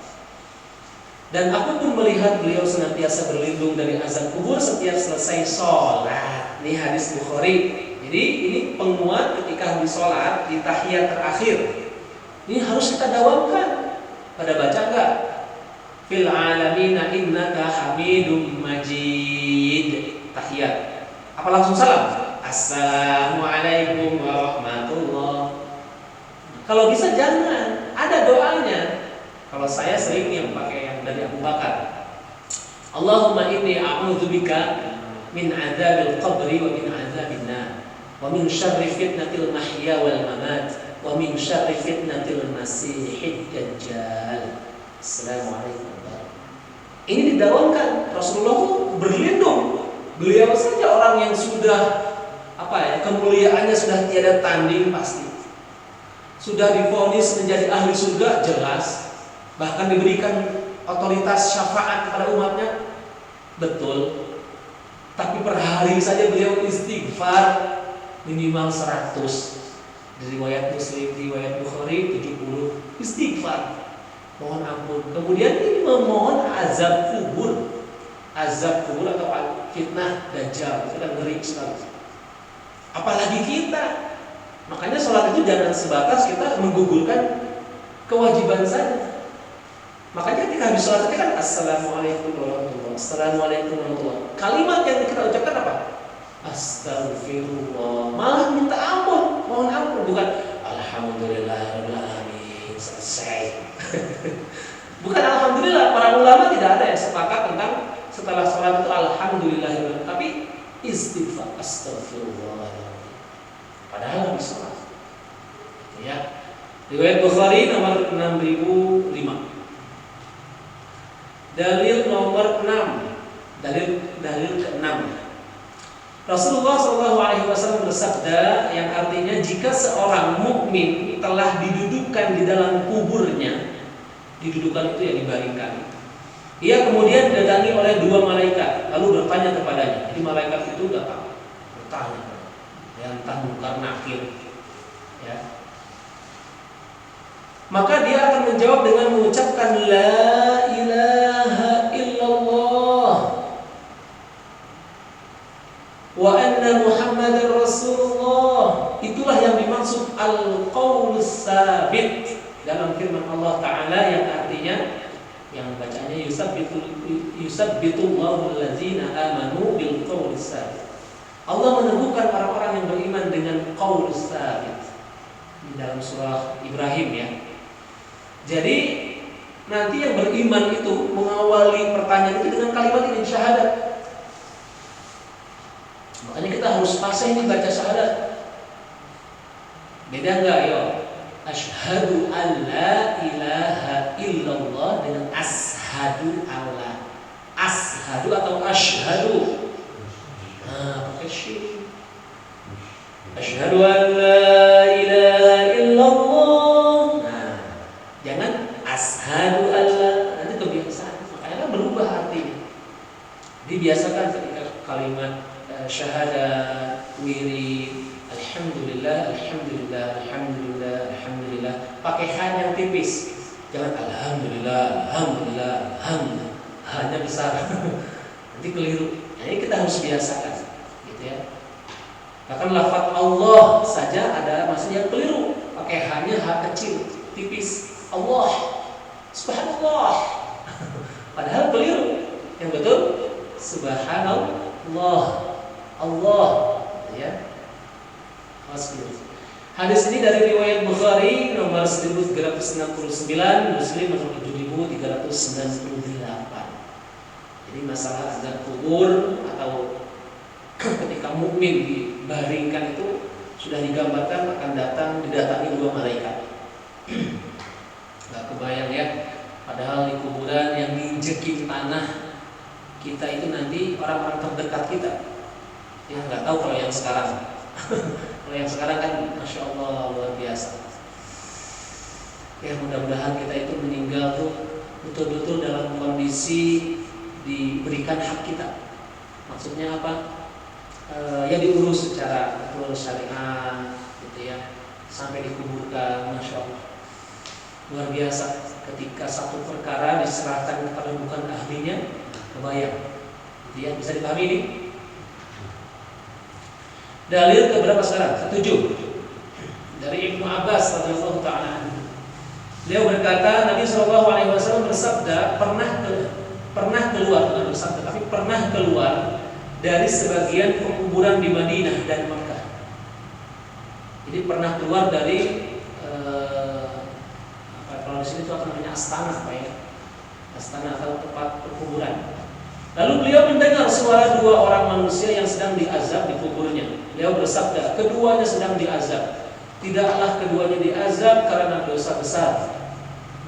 Dan aku pun melihat beliau senantiasa berlindung dari azab kubur setiap selesai sholat. Ini hadis Bukhari. Jadi ini penguat ketika habis sholat di tahiyat terakhir. Ini harus kita dawamkan. Pada baca enggak? Fil alamina innaka hamidum majid. Tahiyat. Apa langsung salam? Assalamualaikum warahmatullah. Kalau bisa jangan. Ada doanya. Kalau saya sering yang pakai yang dari Abu Bakar. Allahumma inni a'udzubika min adzabil qabri wa min adzabin nar. Wa min syarri fitnatil mahya wal mamat wa min syarri fitnatil masiihid dajjal. Assalamualaikum. Ini didawamkan. Rasulullah itu berlindung. Beliau saja orang yang sudah kemuliaannya sudah tiada tanding pasti. Sudah divonis menjadi ahli surga jelas. Bahkan diberikan otoritas syafaat kepada umatnya. Betul. Tapi per hari saja beliau istighfar minimal 100. Di riwayat Muslim, di riwayat Bukhari 70 istighfar. mohon ampun. Kemudian ini memohon azab kubur atau fitnah dajjal, itu kan ngeri sekali. Apalagi kita. Makanya sholat itu jangan sebatas kita menggugurkan kewajiban saja. Makanya ketika habis sholat itu kan assalamualaikum warahmatullahi wabarakatuh. Assalamualaikum warahmatullahi wabarakatuh. Kalimat yang kita ucapkan apa? Astagfirullah. Malah minta ampun, mohon ampun, bukan alhamdulillahirabbil alamin. Selesai. Bukan alhamdulillah. Para ulama tidak ada yang sepakat tentang setelah sholat itu alhamdulillahirabbil alamin, tapi istighfar astagfirullah. Padahal habis sholat. Ya. Riwayat Bukhari nomor 6005. Dalil nomor 6. Dalil ke-6. Rasulullah SAW bersabda yang artinya jika seorang mukmin telah didudukkan di dalam kuburnya, didudukan itu yang dibaringkan, ia kemudian didatangi oleh dua malaikat lalu bertanya kepadanya. Jadi malaikat itu datang bertanya, yang Munkar Nakir, ya. Maka dia akan menjawab dengan mengucapkan la ilaha illallah wa anna Muhammadar Rasulullah. Itulah yang dimaksud al-qaulus sabit dalam firman Allah Ta'ala yang artinya, yang bacanya yusabbitullahu allazina amanu bil qaulis sabit. Allah meneguhkan orang-orang yang beriman dengan qaulus sabit di dalam surah Ibrahim, ya. Jadi nanti yang beriman itu mengawali pertanyaan itu dengan kalimat ini, syahadat. Makanya kita harus fasih ini baca syahadat. Beda enggak, yo? Asyhadu an la ilaha illallah dengan ashadu alla. Ashadu atau asyhadu? Nah, pakai syin. Asyhadu an la ilaha illallah. Nah, jangan ashadu alla. Nanti kebiasaan. Makanya kan berubah artinya. Dibiasakan ketika kalimat syahadat, wirid, alhamdulillah, alhamdulillah, alhamdulillah, alhamdulillah, pakai h yang tipis. Jangan alhamdulillah, alhamdulillah, alhamdulillah. H-nya besar. Nanti keliru. Nah, ini kita harus biasakan, gitu ya. Bahkan lafaz Allah saja ada masih yang keliru. Pakai h-nya h kecil, tipis. Allah, subhanallah. Padahal keliru. Yang betul subhanallah, Allah, ya. Hadis ini dari riwayat Bukhari nomor 1369, Muslim nomor 7398. Jadi masalah azab kubur atau ketika mukmin dibaringkan itu sudah digambarkan akan didatangi dua malaikat. Gak kebayang, ya. Padahal di kuburan yang diinjekin tanah kita itu nanti orang-orang terdekat kita. Ya, nggak tahu kalau yang sekarang. Kalau yang sekarang kan, masya Allah, luar biasa. Ya, mudah-mudahan kita itu meninggal tuh betul-betul dalam kondisi diberikan hak kita. Maksudnya apa? Ya diurus secara betul syariat, gitu ya, sampai dikuburkan, masya Allah. Luar biasa. Ketika satu perkara diserahkan kepada bukan ahlinya, kebayang. Gitu ya, bisa dipahami ini? Dalil keberapa sekarang? Ketujuh. Dari Ibnu Abbas radhiyallahu ta'ala anhu. Beliau berkata, Nabi SAW bersabda, pernah keluar, bukan bersabda, tapi pernah keluar dari sebagian pekuburan di Madinah dan Mekah. Jadi pernah keluar dari kalau di sini itu apa namanya, astana, Pak, ya. Astana atau tempat perkuburan. Lalu beliau mendengar suara dua orang manusia yang sedang diazab di kuburnya. Beliau bersabda, keduanya sedang diazab. Tidaklah keduanya diazab karena dosa besar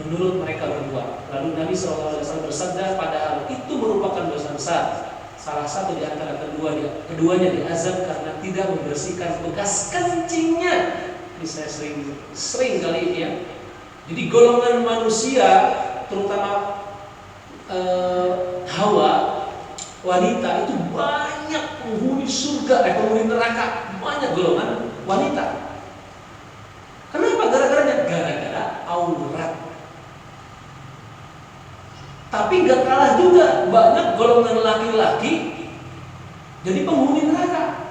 menurut mereka berdua. Lalu Nabi SAW bersabda, padahal itu merupakan dosa besar. Salah satu di antara keduanya diazab karena tidak membersihkan bekas kencingnya. Ini saya sering kali ini, ya. Jadi golongan manusia, terutama Hawa, wanita itu banyak penghuni surga, penghuni neraka, banyak golongan wanita. Kenapa? Gara-garanya aurat.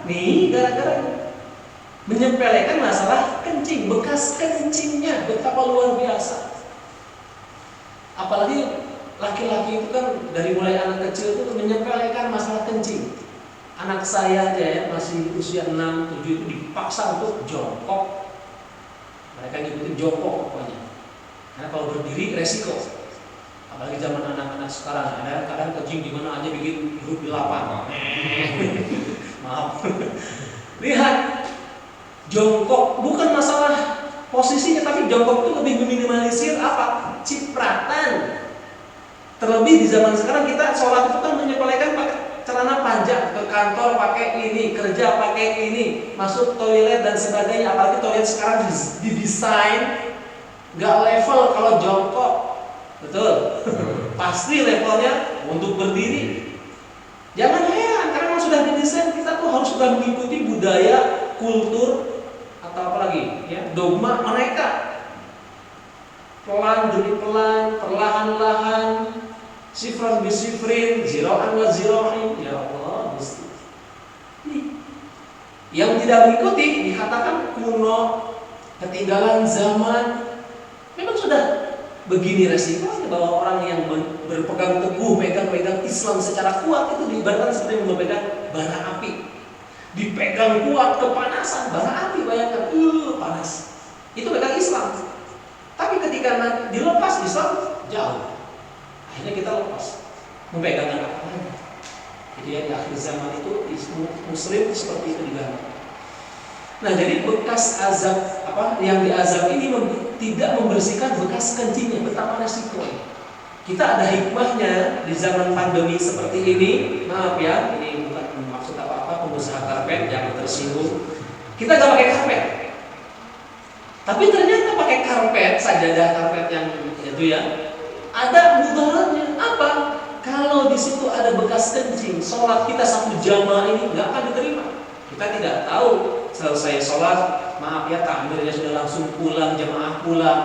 Nih gara-gara menyepelekan masalah kencing, bekas kencingnya betapa luar biasa. Apalagi laki-laki itu kan dari mulai anak kecil itu menyepelekan masalah kencing. Anak saya aja ya masih usia 6, 7 itu dipaksa untuk jongkok. Mereka ngikutin jongkok pokoknya. Karena kalau berdiri resiko. Apalagi zaman anak-anak sekarang ada kadang kencing di mana aja bikin huruf di lapang. Maaf. Lihat, jongkok bukan masalah posisinya, tapi jongkok itu lebih meminimalisir apa? Cipratan. Terlebih di zaman sekarang kita sholat itu kan menyepelekan pakai celana panjang, ke kantor pakai ini, kerja pakai ini, masuk toilet dan sebagainya. Apalagi toilet sekarang didesain nggak level kalau jongkok, betul? Pasti levelnya untuk berdiri. Jangan heran karena memang sudah didesain, kita tuh harus sudah mengikuti budaya, kultur atau apalagi ya dogma mereka. Pelan demi pelan, perlahan-lahan, sifran bisifrin, ziraan wa zira'in. Ya Allah, mesti. Yang tidak mengikuti dikatakan kuno, ketinggalan zaman. Memang sudah begini resikonya bahwa orang yang berpegang teguh, megang Islam secara kuat itu diibaratkan seperti memegang bara api. Dipegang kuat kepanasan, bara api, bayangkan, panas. Itu pegang Islam. Tapi ketika dilepas Islam jauh. Akhirnya kita lepas. Memegang apa lagi? Jadi ya di akhir zaman itu Muslim seperti itu digambar. Nah, jadi bekas azab yang diazab ini tidak membersihkan bekas kencingnya, betapa resikonya. Kita ada hikmahnya di zaman pandemi seperti ini. Maaf ya, ini bukan maksud apa-apa pengusaha karpet jangan tersinggung. Kita nggak pakai karpet, tapi ternyata pakai karpet, sajadah karpet yang itu ya, ada mudaratnya. Apa? Kalau di situ ada bekas kencing, sholat kita satu jamaah ini nggak akan diterima. Kita tidak tahu selesai sholat, maaf ya takmirnya sudah langsung pulang, jamaah pulang.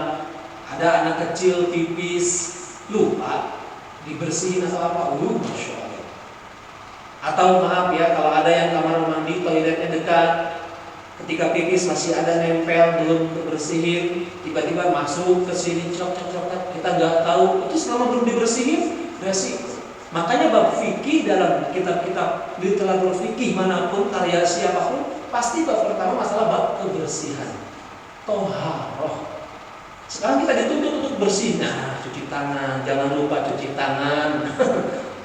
Ada anak kecil pipis, lupa dibersihin atau apa, masya Allah. Atau maaf ya kalau ada yang kamar mandi toiletnya dekat, ketika pipis masih ada nempel belum dibersihin, tiba-tiba masuk ke sini cok, kita nggak tahu itu selama belum dibersihin resiko. Makanya bab fikih dalam kitab-kitab literatur fikih manapun, karya siapapun, pasti bab pertama masalah bab kebersihan, toharoh. Sekarang kita dituntut untuk bersih, nah cuci tangan, jangan lupa cuci tangan.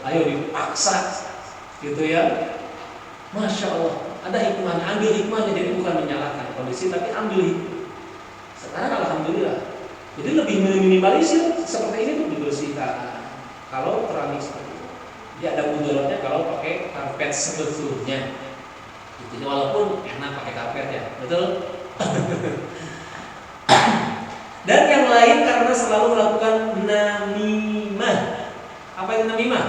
Ayo dipaksa, gitu ya. Masya Allah, ada hikmahnya, ambil hikmahnya, jadi bukan menyalahkan kondisi, tapi ambil hikmah. Sekarang alhamdulillah, jadi lebih minimalisir seperti ini untuk dibersihkan. Kalau keramik seperti itu, dia ada mudaratnya kalau pakai karpet sebetulnya. Jadi walaupun enak pakai karpet ya, betul? Dan yang lain karena selalu melakukan namimah. Apa itu namimah?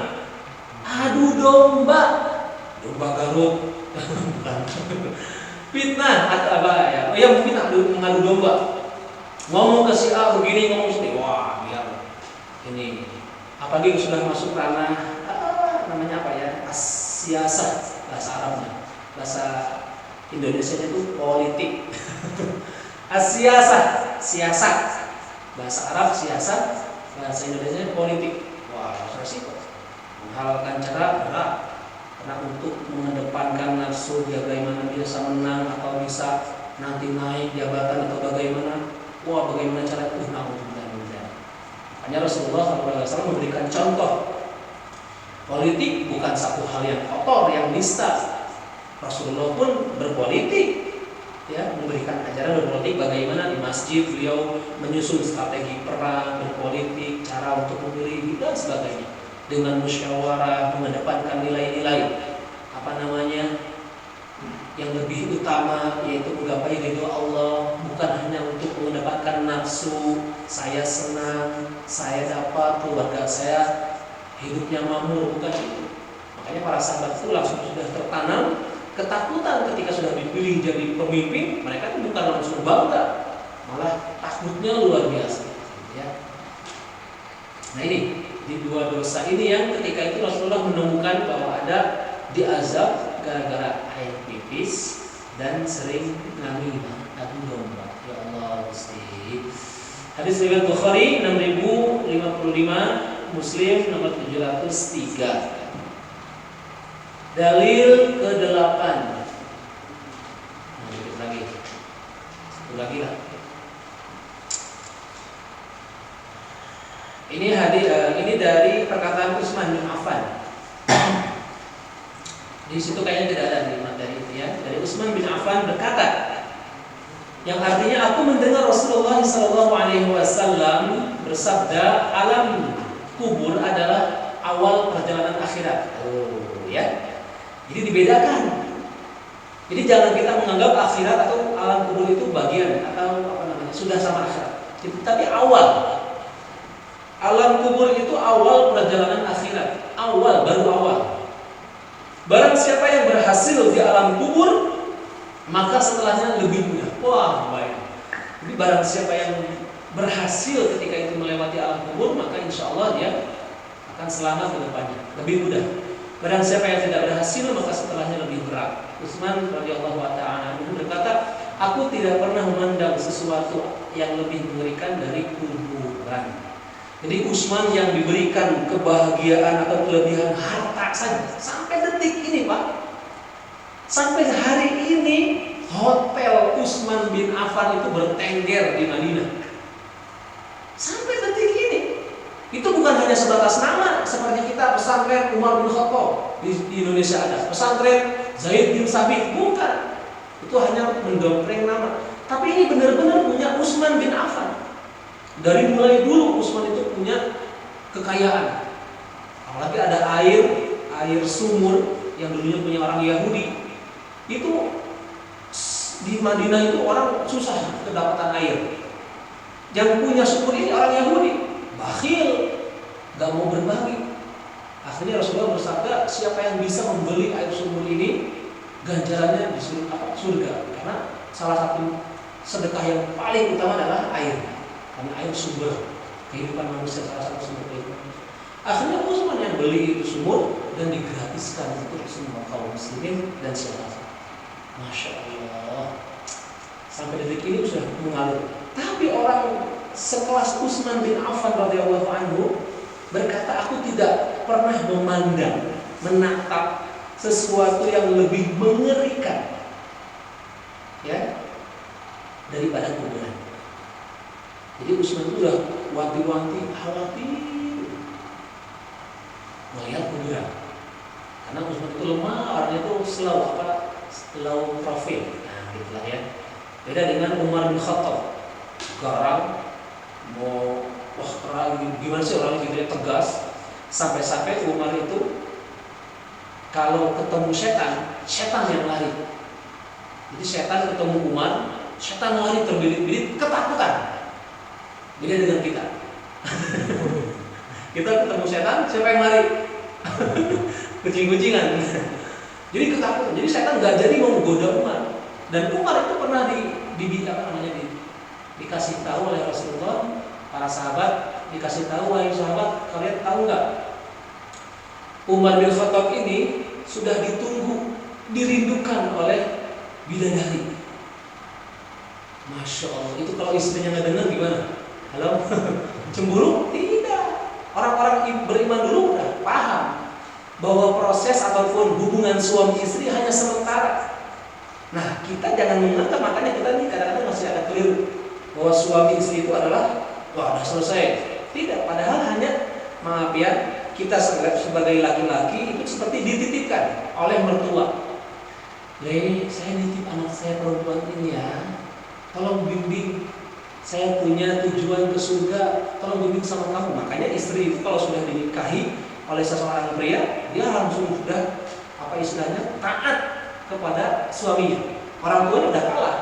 Adu domba, domba garuk. Fitnah atau apa ya? Oh ya, fitnah mengadu domba. Ngomong ke si A begini, ngomong sini, wah biar ini. Apalagi sudah masuk ranah namanya apa ya? Siasat bahasa Arabnya. Bahasa Indonesianya itu politik. Siasat. Bahasa Arab siasat, bahasa Indonesia politik. Wah, resiko. Menghalalkan cara berat. Karena untuk mengedepankan nafsu dia bagaimana bisa menang atau bisa nanti naik jabatan atau bagaimana. Wah, bagaimana cara itu? Makanya Rasulullah SAW memberikan contoh. Politik bukan satu hal yang kotor, yang nista. Rasulullah pun berpolitik, ya, memberikan ajaran berpolitik bagaimana di masjid beliau menyusun strategi perang, berpolitik, cara untuk memilih dan sebagainya. Dengan musyawarah, mengedepankan nilai-nilai yang lebih utama, yaitu menggapai ridho Allah, bukan hanya untuk mengedepankan nafsu. Saya senang, saya dapat, keluarga saya hidupnya makmur, bukan itu. Makanya para sahabat itu langsung sudah tertanam ketakutan ketika sudah dipilih jadi pemimpin. Mereka itu bukan langsung bangga, malah takutnya luar biasa, ya. Nah ini di dua dosa ini yang ketika itu Rasulullah menemukan bahwa ada diazab gara-gara air pipis dan sering namimah, adu domba. Ya Allah, Gusti. Hadis riwayat Bukhari 6055, Muslim nomor 703. Dalil ke-8. Nah, dikit lagi. Satu lagi lah. Ini dari perkataan Utsman bin Affan. Di situ kayaknya tidak ada di materi itu ya. Dari Utsman bin Affan berkata, yang artinya aku mendengar Rasulullah SAW bersabda, alam kubur adalah awal perjalanan akhirat. Oh, ya. Jadi dibedakan. Jadi jangan kita menganggap akhirat atau alam kubur itu bagian atau sudah sama akhirat. Tapi awal. Alam kubur itu awal perjalanan akhirat. Awal, baru awal. Barang siapa yang berhasil di alam kubur, maka setelahnya lebih mudah. Wah, baik. Jadi barang siapa yang berhasil ketika itu melewati alam kubur, maka insya Allah dia akan selamat ke depannya, lebih mudah. Barang siapa yang tidak berhasil, maka setelahnya lebih berat. Utsman radhiyallahu ta'ala berkata, aku tidak pernah memandang sesuatu yang lebih mengerikan dari kuburan. Jadi Utsman yang diberikan kebahagiaan atau kelebihan harta saja sampai detik ini, Pak. Sampai hari ini hotel Utsman bin Affan itu bertengger di Madinah. Sampai detik ini. Itu bukan hanya sebatas nama seperti kita pesantren Umar bin Khattab di Indonesia ada, pesantren Zaid bin Sabit, bukan. Itu hanya mendongkreng nama. Tapi ini benar-benar punya Utsman bin Affan. Dari mulai dulu Utsman itu punya kekayaan. Apalagi ada air sumur yang dulunya punya orang Yahudi. Itu di Madinah itu orang susah kedapatan air. Yang punya sumur ini orang Yahudi, bakhil, gak mau berbagi. Akhirnya Rasulullah bersabda, siapa yang bisa membeli air sumur ini, ganjarannya di surga. Karena salah satu sedekah yang paling utama adalah air. Karena air sumber kehidupan manusia, salah satu sumber kehidupan. Akhirnya Utsman yang beli itu sumur dan digratiskan untuk semua kaum muslimin dan siapa. Masya Allah. Sampai detik ini sudah mengalir. Tapi orang sekelas Utsman bin Affan radhiyallahu anhu berkata, aku tidak pernah memandang, menatap sesuatu yang lebih mengerikan, ya, daripada kuburan. Jadi Utsman itu sudah wanti-wanti khawatir melihat kuburan. Karena Utsman itu lemah, orangnya itu slow profil. Nah, gitulah ya. Beda dengan Umar bin Khattab. Garang, mau gimana sih orangnya gitu ya, tegas. Sampai-sampai Umar itu kalau ketemu setan yang lari. Jadi setan ketemu Umar, setan lari terbirit-birit, ketakutan. Beda dengan kita. Kita ketemu setan, siapa yang lari? Kucing-kucingan. Jadi ketakutan. Jadi setan nggak jadi mau menggoda Umar. Dan Umar itu pernah dikasih tahu oleh Rasulullah, para sahabat dikasih tahu, wahai sahabat, kalian tahu nggak? Umar bin Khattab ini sudah ditunggu, dirindukan oleh bidadari. Masya Allah. Itu kalau istrinya nggak dengar gimana? Halo, cemburu? Tidak. Orang-orang beriman dulu udah paham bahwa proses ataupun hubungan suami istri hanya sementara. Nah, kita jangan menganggap, makanya kita nih kadang-kadang masih ada keliru bahwa suami istri itu adalah wah, udah selesai. Tidak, padahal hanya, maaf ya, kita sebagai laki-laki itu seperti dititipkan oleh mertua. Saya nitip anak saya perempuan ini ya, tolong bimbing. Saya punya tujuan ke surga, tolong bimbing sama kamu. Makanya istri itu kalau sudah dinikahi oleh seseorang pria, dia langsung sudah taat kepada suaminya. Orang tuanya udah kalah.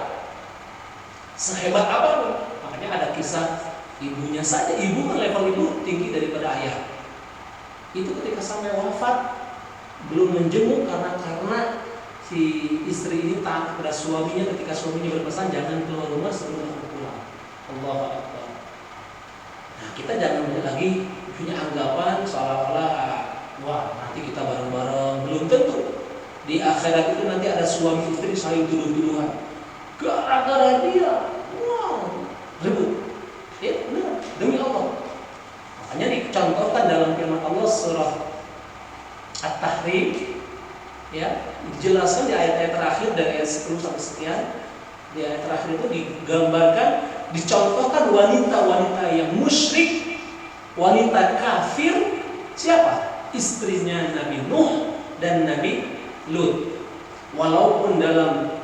Sehebat apapun. Makanya ada kisah ibunya saja. Ibu kan level ibu tinggi daripada ayah. Itu ketika sampai wafat belum menjenguk karena si istri ini taat kepada suaminya ketika suaminya berpesan jangan keluar rumah sebelum aku pulang. Allahu Akbar. Nah, kita jangan lagi punya anggapan seolah-olah wah nanti kita bareng-bareng. Belum tentu. Di akhirat itu nanti ada suami istri saling tuduh-tuduhan. Gara-gara dia, wow, ribut. Ya benar, demi Allah. Makanya dicontohkan dalam firman Allah surah At-Tahrim, ya, dijelaskan di ayat-ayat terakhir dari ayat 10 sampai sekian. Di ayat terakhir itu digambarkan, dicontohkan wanita-wanita yang musyrik, wanita kafir. Siapa? Istrinya Nabi Nuh dan Nabi Lut. Walaupun dalam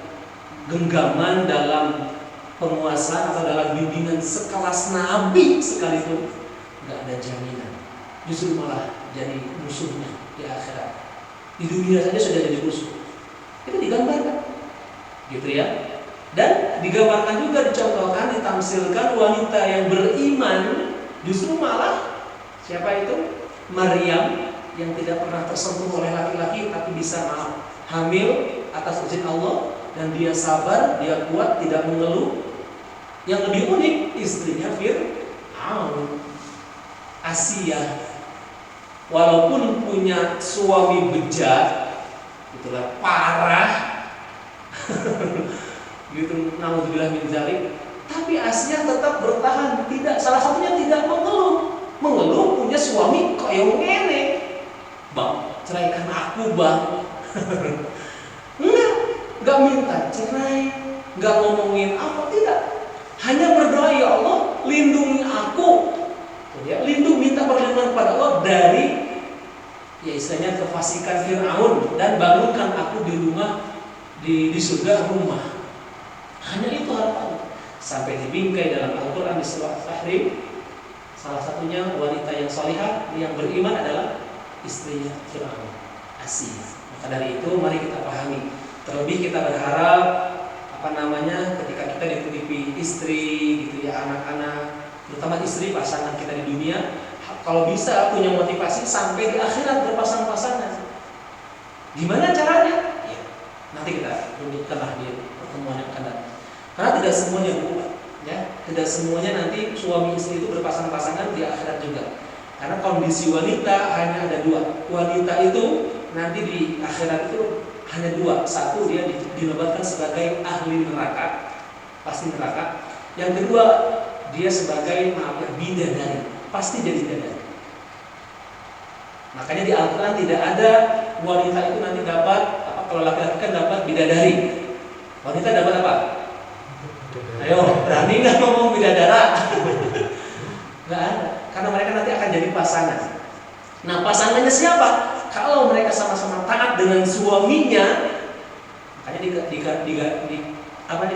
genggaman, dalam penguasaan atau dalam bimbingan sekelas Nabi sekalipun, nggak ada jaminan. Justru malah jadi musuhnya di akhirat. Di dunia saja sudah jadi musuh. Itu digambarkan, gitu ya. Dan digambarkan juga, dicontohkan, ditamsilkan wanita yang beriman justru malah siapa itu? Maryam yang tidak pernah tersentuh oleh laki-laki tapi bisa hamil atas izin Allah, dan dia sabar, dia kuat, tidak mengeluh. Yang lebih unik, istrinya Fir'aun, Asia, walaupun punya suami bejat, itulah parah. Gitu, naudzubillah min dzalik. Tapi Asia tetap bertahan, tidak, salah satunya tidak mengeluh. Mengeluh punya suami kok yang ngene. Bang, ceraikan aku, Bang. Enggak minta cerai, enggak ngomongin apa, tidak. Hanya berdoa, ya Allah, lindungi aku. Ya, minta perlindungan kepada Allah dari, ya istilahnya, kefasikan Fir'aun, dan bangunkan aku di rumah, di surga rumah. Hanya itu harapannya. Sampai dibingkai dalam Al-Quran di surah Tahrim. Salah satunya wanita yang salihah yang beriman adalah istrinya Fir'aun, Asia. Maka dari itu mari kita pahami. Terlebih kita berharap ketika kita ditutupi istri, gitu ya, anak-anak, terutama istri pasangan kita di dunia, kalau bisa punya motivasi sampai di akhirat berpasang-pasangan. Gimana caranya? Ya, nanti kita lanjutkanlah di pertemuan yang akan datang. Karena tidak semuanya berubah, ya, tidak semuanya nanti suami istri itu berpasang-pasangan di akhirat juga. Karena kondisi wanita hanya ada dua. Wanita itu nanti di akhirat itu hanya dua. Satu, dia dinobatkan sebagai ahli neraka, pasti neraka. Yang kedua, dia sebagai bidadari, pasti jadi bidadari. Makanya di Al-Quran tidak ada wanita itu nanti dapat kalau laki-laki kan dapat bidadari. Wanita dapat apa? Ayo, berani nggak ngomong bidadara? Nggak ada, karena mereka nanti akan jadi pasangan. Nah, pasangannya siapa? Kalau mereka sama-sama taat dengan suaminya, makanya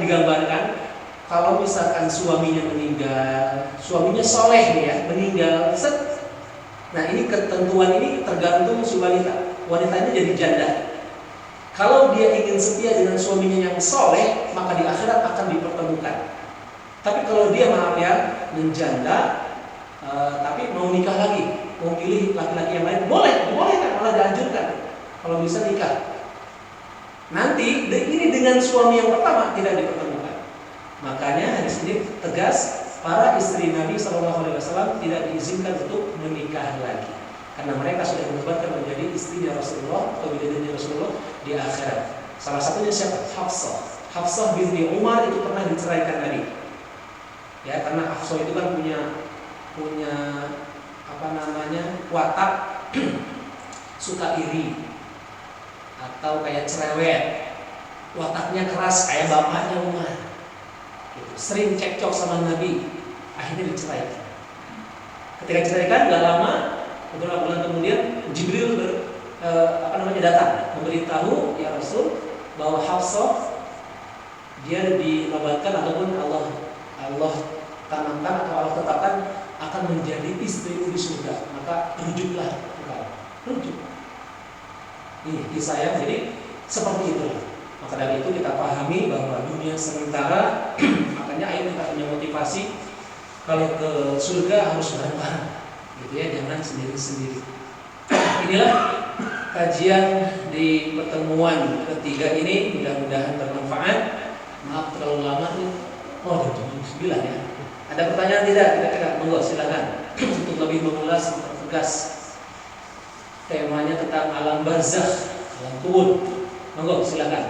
digambarkan kalau misalkan suaminya meninggal, suaminya soleh nih ya, meninggal, set. Nah, ini ketentuan ini tergantung si wanita. Wanitanya jadi janda. Kalau dia ingin setia dengan suaminya yang soleh, maka di akhirat akan dipertemukan. Tapi kalau dia menjanda, tapi mau nikah lagi, mau pilih laki-laki yang lain, boleh kan, malah dianjurkan. Kalau bisa nikah. Nanti ini dengan suami yang pertama tidak dipertemukan. Makanya hadis ini tegas, para istri Nabi SAW tidak diizinkan untuk menikah lagi. Karena mereka sudah dinobatkan menjadi istrinya Rasulullah atau bidadarinya Rasulullah di akhirat. Salah satunya siapa? Hafsah binti Umar itu pernah diceraikan Nabi. Ya, karena Hafsah itu kan punya watak suka iri atau kayak cerewet, wataknya keras kayak bapaknya Umar. Gitu. Sering cekcok sama Nabi, akhirnya diceraikan. Ketika diceraikan, gak lama, beberapa bulan kemudian Jibril datang memberitahu, ya Rasul, bahwa Hafsah dia dinobatkan ataupun Allah tanamkan atau Allah tetapkan akan menjadi istrimu di surga. Maka rujuklah engkau. Rujuk. Ini kisah yang jadi seperti itu. Maka dari itu kita pahami bahwa dunia sementara. Makanya ayo kita punya motivasi kalau ke surga harus bareng-bareng, gitu ya, jangan sendiri-sendiri. Inilah kajian di pertemuan ketiga ini, mudah-mudahan bermanfaat. Maaf terlalu lama nih. Oh, jam 9 ya. Ada pertanyaan tidak? Tidak. Monggo silakan. Untuk lebih mengulas, mempertegas temanya tentang alam barzakh, alam kubur. Monggo silakan.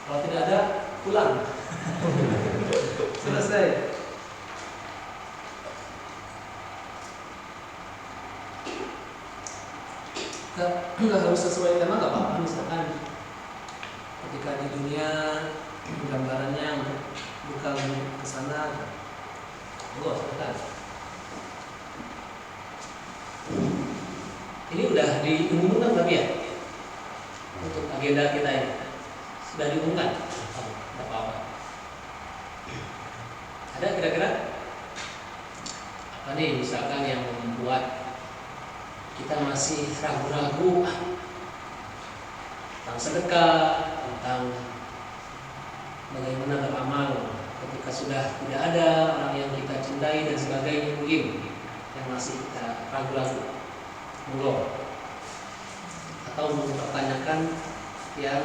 Kalau tidak ada, pulang. Selesai. Nggak harus sesuai tema, nggak apa-apa. Misalkan ketika di dunia gambarannya untuk bekal ke sana, monggo silakan. Ini udah diumumkan tapi ya untuk agenda kita ini sudah diumumkan. Tidak apa-apa. Ada kira-kira apa nih misalkan yang membuat kita masih ragu-ragu tentang sedekah, tentang bagaimana beramal ketika sudah tidak ada orang yang kita cintai dan sebagainya, mungkin yang masih kita ragu-ragu, monggo, atau mempertanyakan yang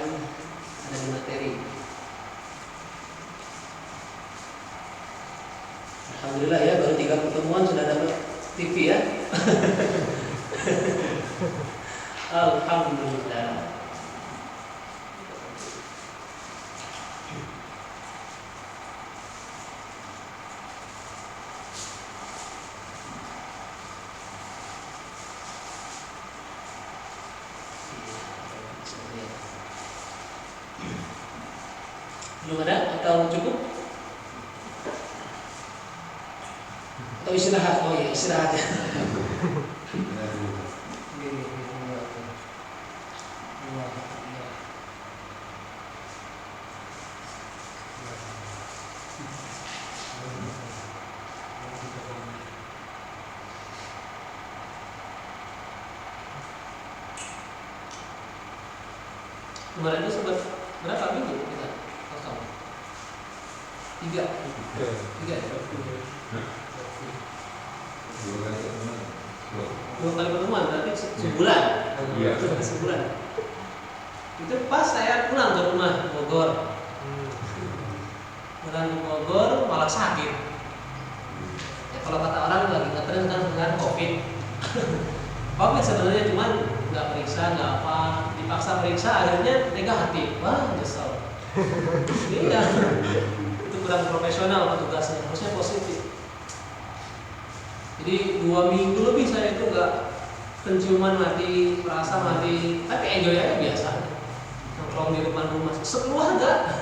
ada di materi. Alhamdulillah ya, baru 3 pertemuan sudah dapat TV ya. Alhamdulillah. Belum ada atau cukup? Atau istirahat? Oh ya, istirahat ya. Kemarin itu sempat berapa minggu kita kosong? 3 ya? 2 kali pertemuan berarti sebulan. Iya. Sebulan. Itu pas saya pulang ke rumah Bogor. Pulang ke Bogor malah sakit. Ya kalau kata orang lagi ngetren kan dengan COVID. COVID sebenarnya cuman nggak periksa, nggak apa, dipaksa periksa akhirnya negatif. Wah, nyesel. Iya. Itu kurang profesional petugasnya, harusnya positif. Jadi 2 minggu lebih saya itu nggak penciuman mati, perasa mati, tapi enjoy aja biasa. Nongkrong di depan rumah, sekeluarga,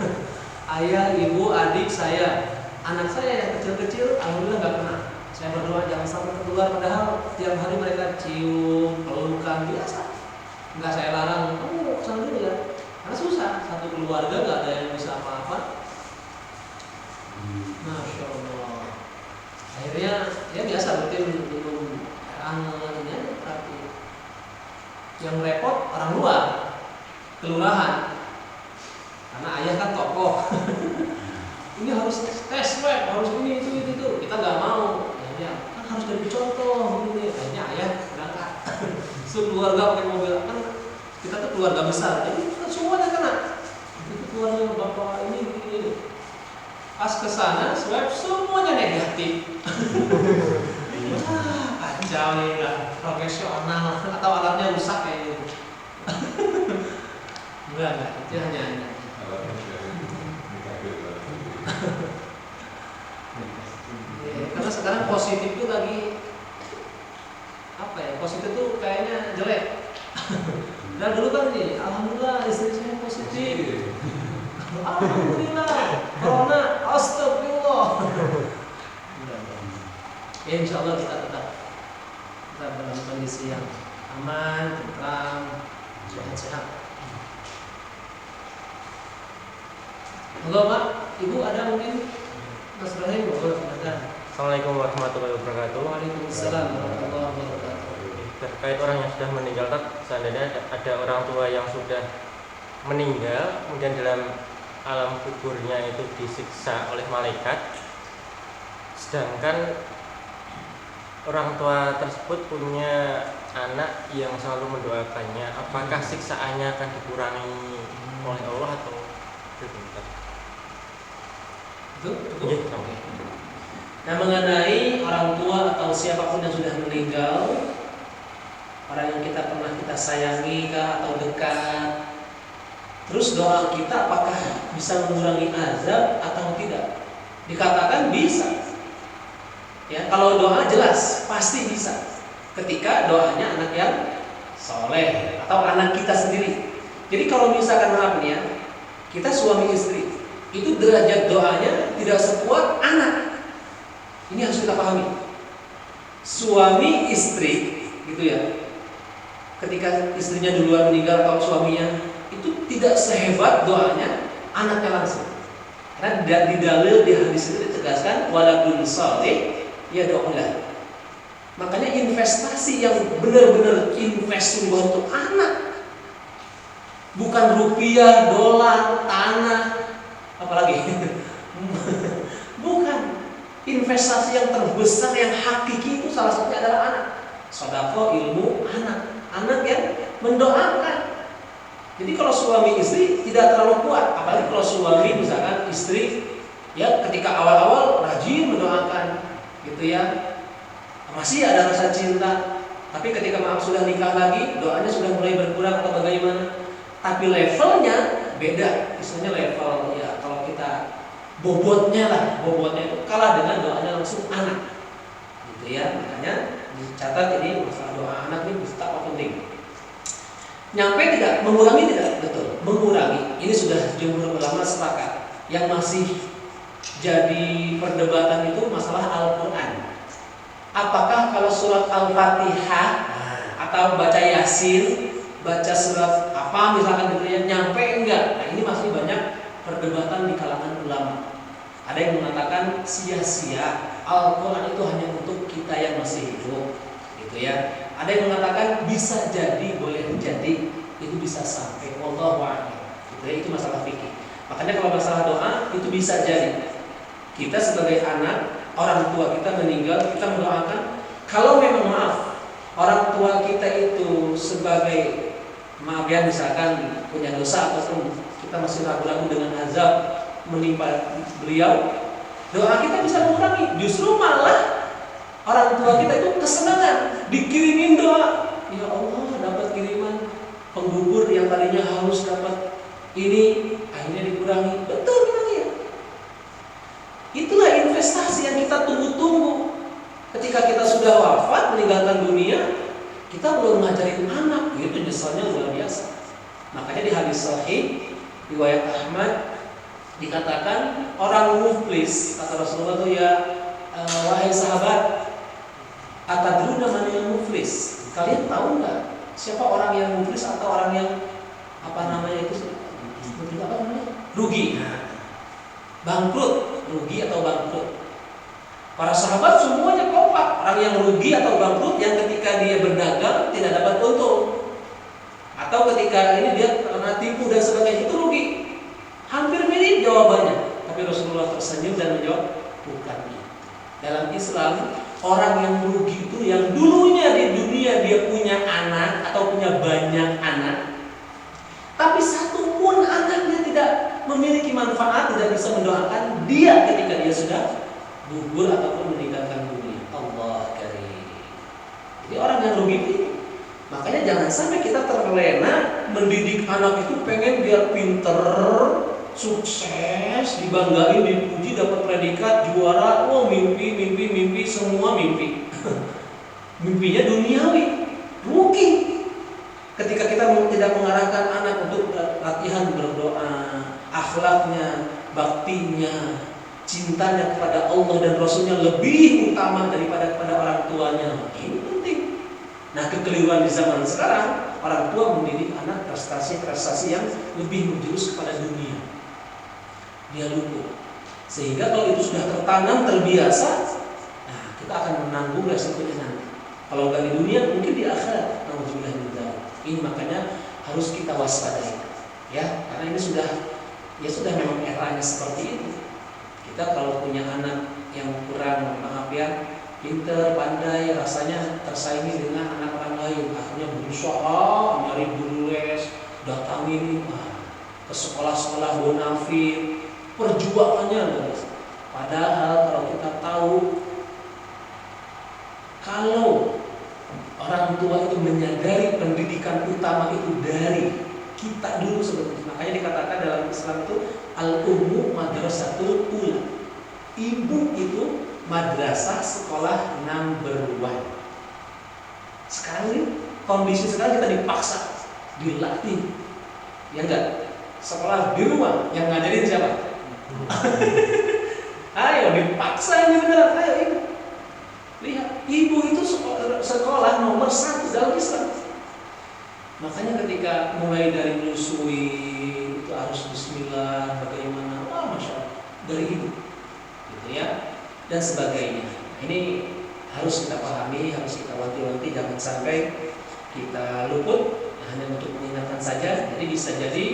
ayah, ibu, adik saya, anak saya yang kecil-kecil, alhamdulillah nggak kena. Saya berdoa jangan sampai keluar, padahal tiap hari mereka cium, pelukan biasa. Nggak saya larang, kamu kesana dulu ya, karena susah. Satu keluarga nggak ada yang bisa apa-apa. Masya Allah. Akhirnya ya biasa rutin minum air hangat ini aja, tapi yang repot orang luar, kelurahan, karena ayah kan tokoh. Ini harus tes swab, harus ini itu. Kita nggak mau. Ya, kan harus jadi contoh begini. Akhirnya ayah berangkat. Keluarga pakai mobil, kan kita tuh keluarga besar, jadi kan semuanya kena. Itu keluarga bapak ini. Pas kesana swab semuanya negatif. Kacau nih, nggak profesional atau alatnya rusak kayak gitu. Enggak, itu hanya. Karena sekarang positif itu lagi apa ya? Positif itu kayaknya jelek. Dan dulu kan nih, alhamdulillah istri saya positif. Alhamdulillah, corona, astagfirullah. Ya insya Allah kita tetap dalam kondisi yang aman, tentram, sehat-sehat. Halo Pak, Ibu ada mungkin? Mas Rahim, silakan. Assalamualaikum warahmatullahi wabarakatuh. Waalaikumsalam warahmatullahi wabarakatuh. Terkait orang yang sudah meninggal, seandainya ada orang tua yang sudah meninggal, kemudian dalam alam kuburnya itu disiksa oleh malaikat, sedangkan orang tua tersebut punya anak yang selalu mendoakannya, apakah siksaannya akan dikurangi oleh Allah atau tidak? Itu cukup? Oke. Nah, mengenai orang tua atau siapapun yang sudah meninggal, para orang yang kita pernah kita sayangi kah atau dekat. Terus doa kita apakah bisa mengurangi azab atau tidak? Dikatakan bisa. Ya, kalau doa jelas pasti bisa. Ketika doanya anak yang soleh atau anak kita sendiri. Jadi kalau misalkan maaf nih ya, kita suami istri, itu derajat doanya tidak sekuat anak. Ini harus kita pahami. Suami istri, gitu ya. Ketika istrinya duluan meninggal atau suaminya, itu tidak sehebat doanya anaknya langsung. Karena di dalil di hadis itu ditegaskan waladun salih ya doalah. Makanya investasi yang benar-benar invest untuk anak, bukan rupiah, dolar, tanah, apalagi bukan. Investasi yang terbesar yang hakiki itu salah satunya adalah anak. Sedekah ilmu anak, anak yang mendoakan. Jadi kalau suami istri tidak terlalu kuat, apalagi kalau suami misalkan istri ya ketika awal-awal rajin mendoakan, gitu ya, masih ada rasa cinta, tapi ketika maaf sudah nikah lagi, doanya sudah mulai berkurang atau bagaimana? Tapi levelnya beda, misalnya level ya kalau kita bobotnya itu kalah dengan doanya langsung anak, gitu ya. Makanya dicatat ini masalah doa anak ini betapa penting. Nyampe tidak, mengurangi tidak, betul, mengurangi. Ini sudah jumhur ulama sepakat. Yang masih jadi perdebatan itu masalah Al-Quran. Apakah kalau surat Al-Fatihah atau baca Yasin, baca surat apa misalkan gitu ya, nyampe enggak? Nah ini masih banyak perdebatan di kalangan ulama. Ada yang mengatakan sia-sia, Al-Quran itu hanya untuk kita yang masih hidup, gitu ya. Ada yang mengatakan bisa jadi, boleh jadi itu bisa sampai wallahu a'lam. Gitu ya, itu masalah fikih. Makanya kalau masalah doa itu bisa jadi kita sebagai anak, orang tua kita meninggal, kita mendoakan. Kalau memang maaf, orang tua kita itu sebagai maaf ya misalkan punya dosa ataupun kita masih ragu-ragu dengan azab menimpa beliau, doa kita bisa mengurangi. Justru malah orang tua kita itu kesenangan dikirimin doa. Ya Allah, dapat kiriman penggubur yang tadinya harus dapat ini, akhirnya dikurangi. Betul memang ya. Itulah investasi yang kita tunggu-tunggu. Ketika kita sudah wafat meninggalkan dunia, kita belum ngajarin anak, itu nyesalnya luar biasa. Makanya di hadis sahih riwayat Ahmad dikatakan orang muflis, kata Rasulullah itu ya wahai sahabat, atadruna man yang muflis? Kalian tahu nggak siapa orang yang muflis atau orang yang apa namanya itu? Apa namanya? Rugi. Bangkrut, rugi atau bangkrut. Para sahabat semuanya kompak. Orang yang rugi atau bangkrut yang ketika dia berdagang tidak dapat untung, atau ketika ini dia kena tipu dan sebagainya, itu rugi. Hampir mirip jawabannya. Tapi Rasulullah tersenyum dan menjawab, bukan itu. Dalam Islam, orang yang rugi itu yang dulunya di dunia dia punya anak atau punya banyak anak, tapi satu pun anaknya tidak memiliki manfaat, tidak bisa mendoakan dia ketika dia sudah gugur ataupun meninggalkan dunia. Allah karim. Jadi orang yang rugi itu. Makanya jangan sampai kita terlena mendidik anak itu pengen biar pinter, sukses, dibanggain, dipuji, dapat predikat, juara. Oh mimpi, semua mimpi. Mimpinya duniawi, rugi. Ketika kita tidak mengarahkan anak untuk latihan berdoa, akhlaknya, baktinya, cintanya kepada Allah dan Rasulnya lebih utama daripada kepada orang tuanya. Ini penting. Nah, kekeliruan di zaman sekarang, orang tua mendidik anak prestasi-prestasi yang lebih menjurus kepada dunia. Dia lupa. Sehingga kalau itu sudah tertanam, terbiasa, nah kita akan menanggung resikonya nanti. Kalau nggak di dunia, mungkin di akhirat. Alhamdulillah. Ini makanya harus kita waspadai, ya, karena ini sudah memang eranya seperti itu. Kita kalau punya anak yang kurang maaf ya, pinter, pandai, rasanya tersaingi dengan anak orang lain, akhirnya berusaha nyari guru les, datangin ke sekolah-sekolah bonafit, perjuangannya. Padahal kalau kita tahu, kalau orang tua itu menyadari pendidikan utama itu dari kita dulu sebetulnya. Makanya dikatakan dalam Islam itu al-ummu madrasatul ula. Ibu itu madrasah sekolah number one. Sekarang ini kondisi sekarang kita dipaksa, dilatih, ya enggak? Sekolah di rumah yang ngajarin siapa? Ayo dipaksa ini beneran, ayo ibu. Lihat, ibu itu sekolah nomor 1 dalam Islam. Makanya ketika mulai dari menyusui itu harus bismillah, bagaimana, masya Allah, dari ibu, gitu ya, dan sebagainya. Ini harus kita pahami, harus kita wanti-wanti, jangan sampai kita luput hanya untuk mengingatkan saja. Jadi bisa jadi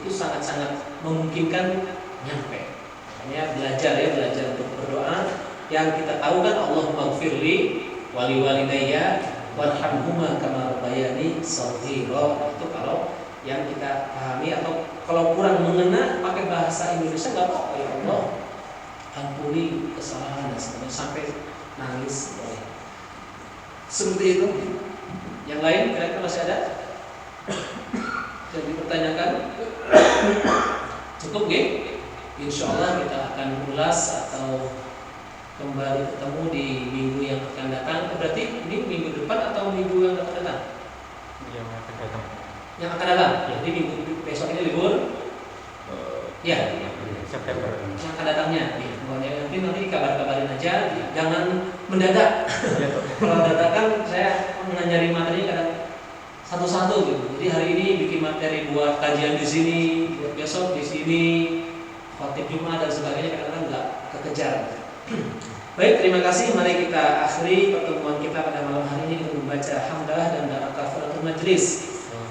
itu sangat-sangat memungkinkan nyampe. Makanya belajar untuk berdoa. Yang kita tahu kan Allahumma gfirli wali walidayya warhamhuma kama rabbayani shaghira. Itu kalau yang kita pahami, atau kalau kurang mengena pakai bahasa Indonesia enggak apa-apa. Ya Allah, ampuni kesalahan dan sebagainya, sampai nangis boleh. Seperti itu. Yang lain kira-kira masih ada? Jadi dipertanyakan? Cukup nggih? Insyaallah kita akan ulas atau kembali ketemu di minggu yang akan datang. Berarti ini minggu depan atau minggu yang akan datang? Yang akan datang. Yang akan datang. Jadi minggu besok ini libur. Ya. September. Yang akan datangnya. Nanti kabar-kabarin aja. Jangan mendadak. Kalau dadakan saya nyari materi kadang satu-satu gitu. Jadi hari ini bikin materi buat kajian di sini, buat besok di sini, khotib Jumat dan sebagainya, kadang-kadang nggak kekejar. Baik, terima kasih. Mari kita akhiri pertemuan kita pada malam hari ini dengan membaca hamdalah dan doa kafaratul majlis.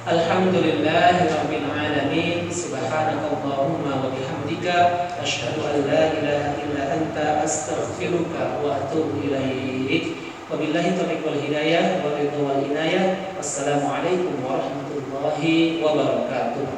Alhamdulillahirabbil alamin. Subhanakallahumma wa bihamdika asyhadu an la ilaha illa anta astaghfiruka wa atubu ilaik. Wabillahi taufiq wal hidayah, wa ridha wal inayah. Wassalamualaikum warahmatullahi wabarakatuh.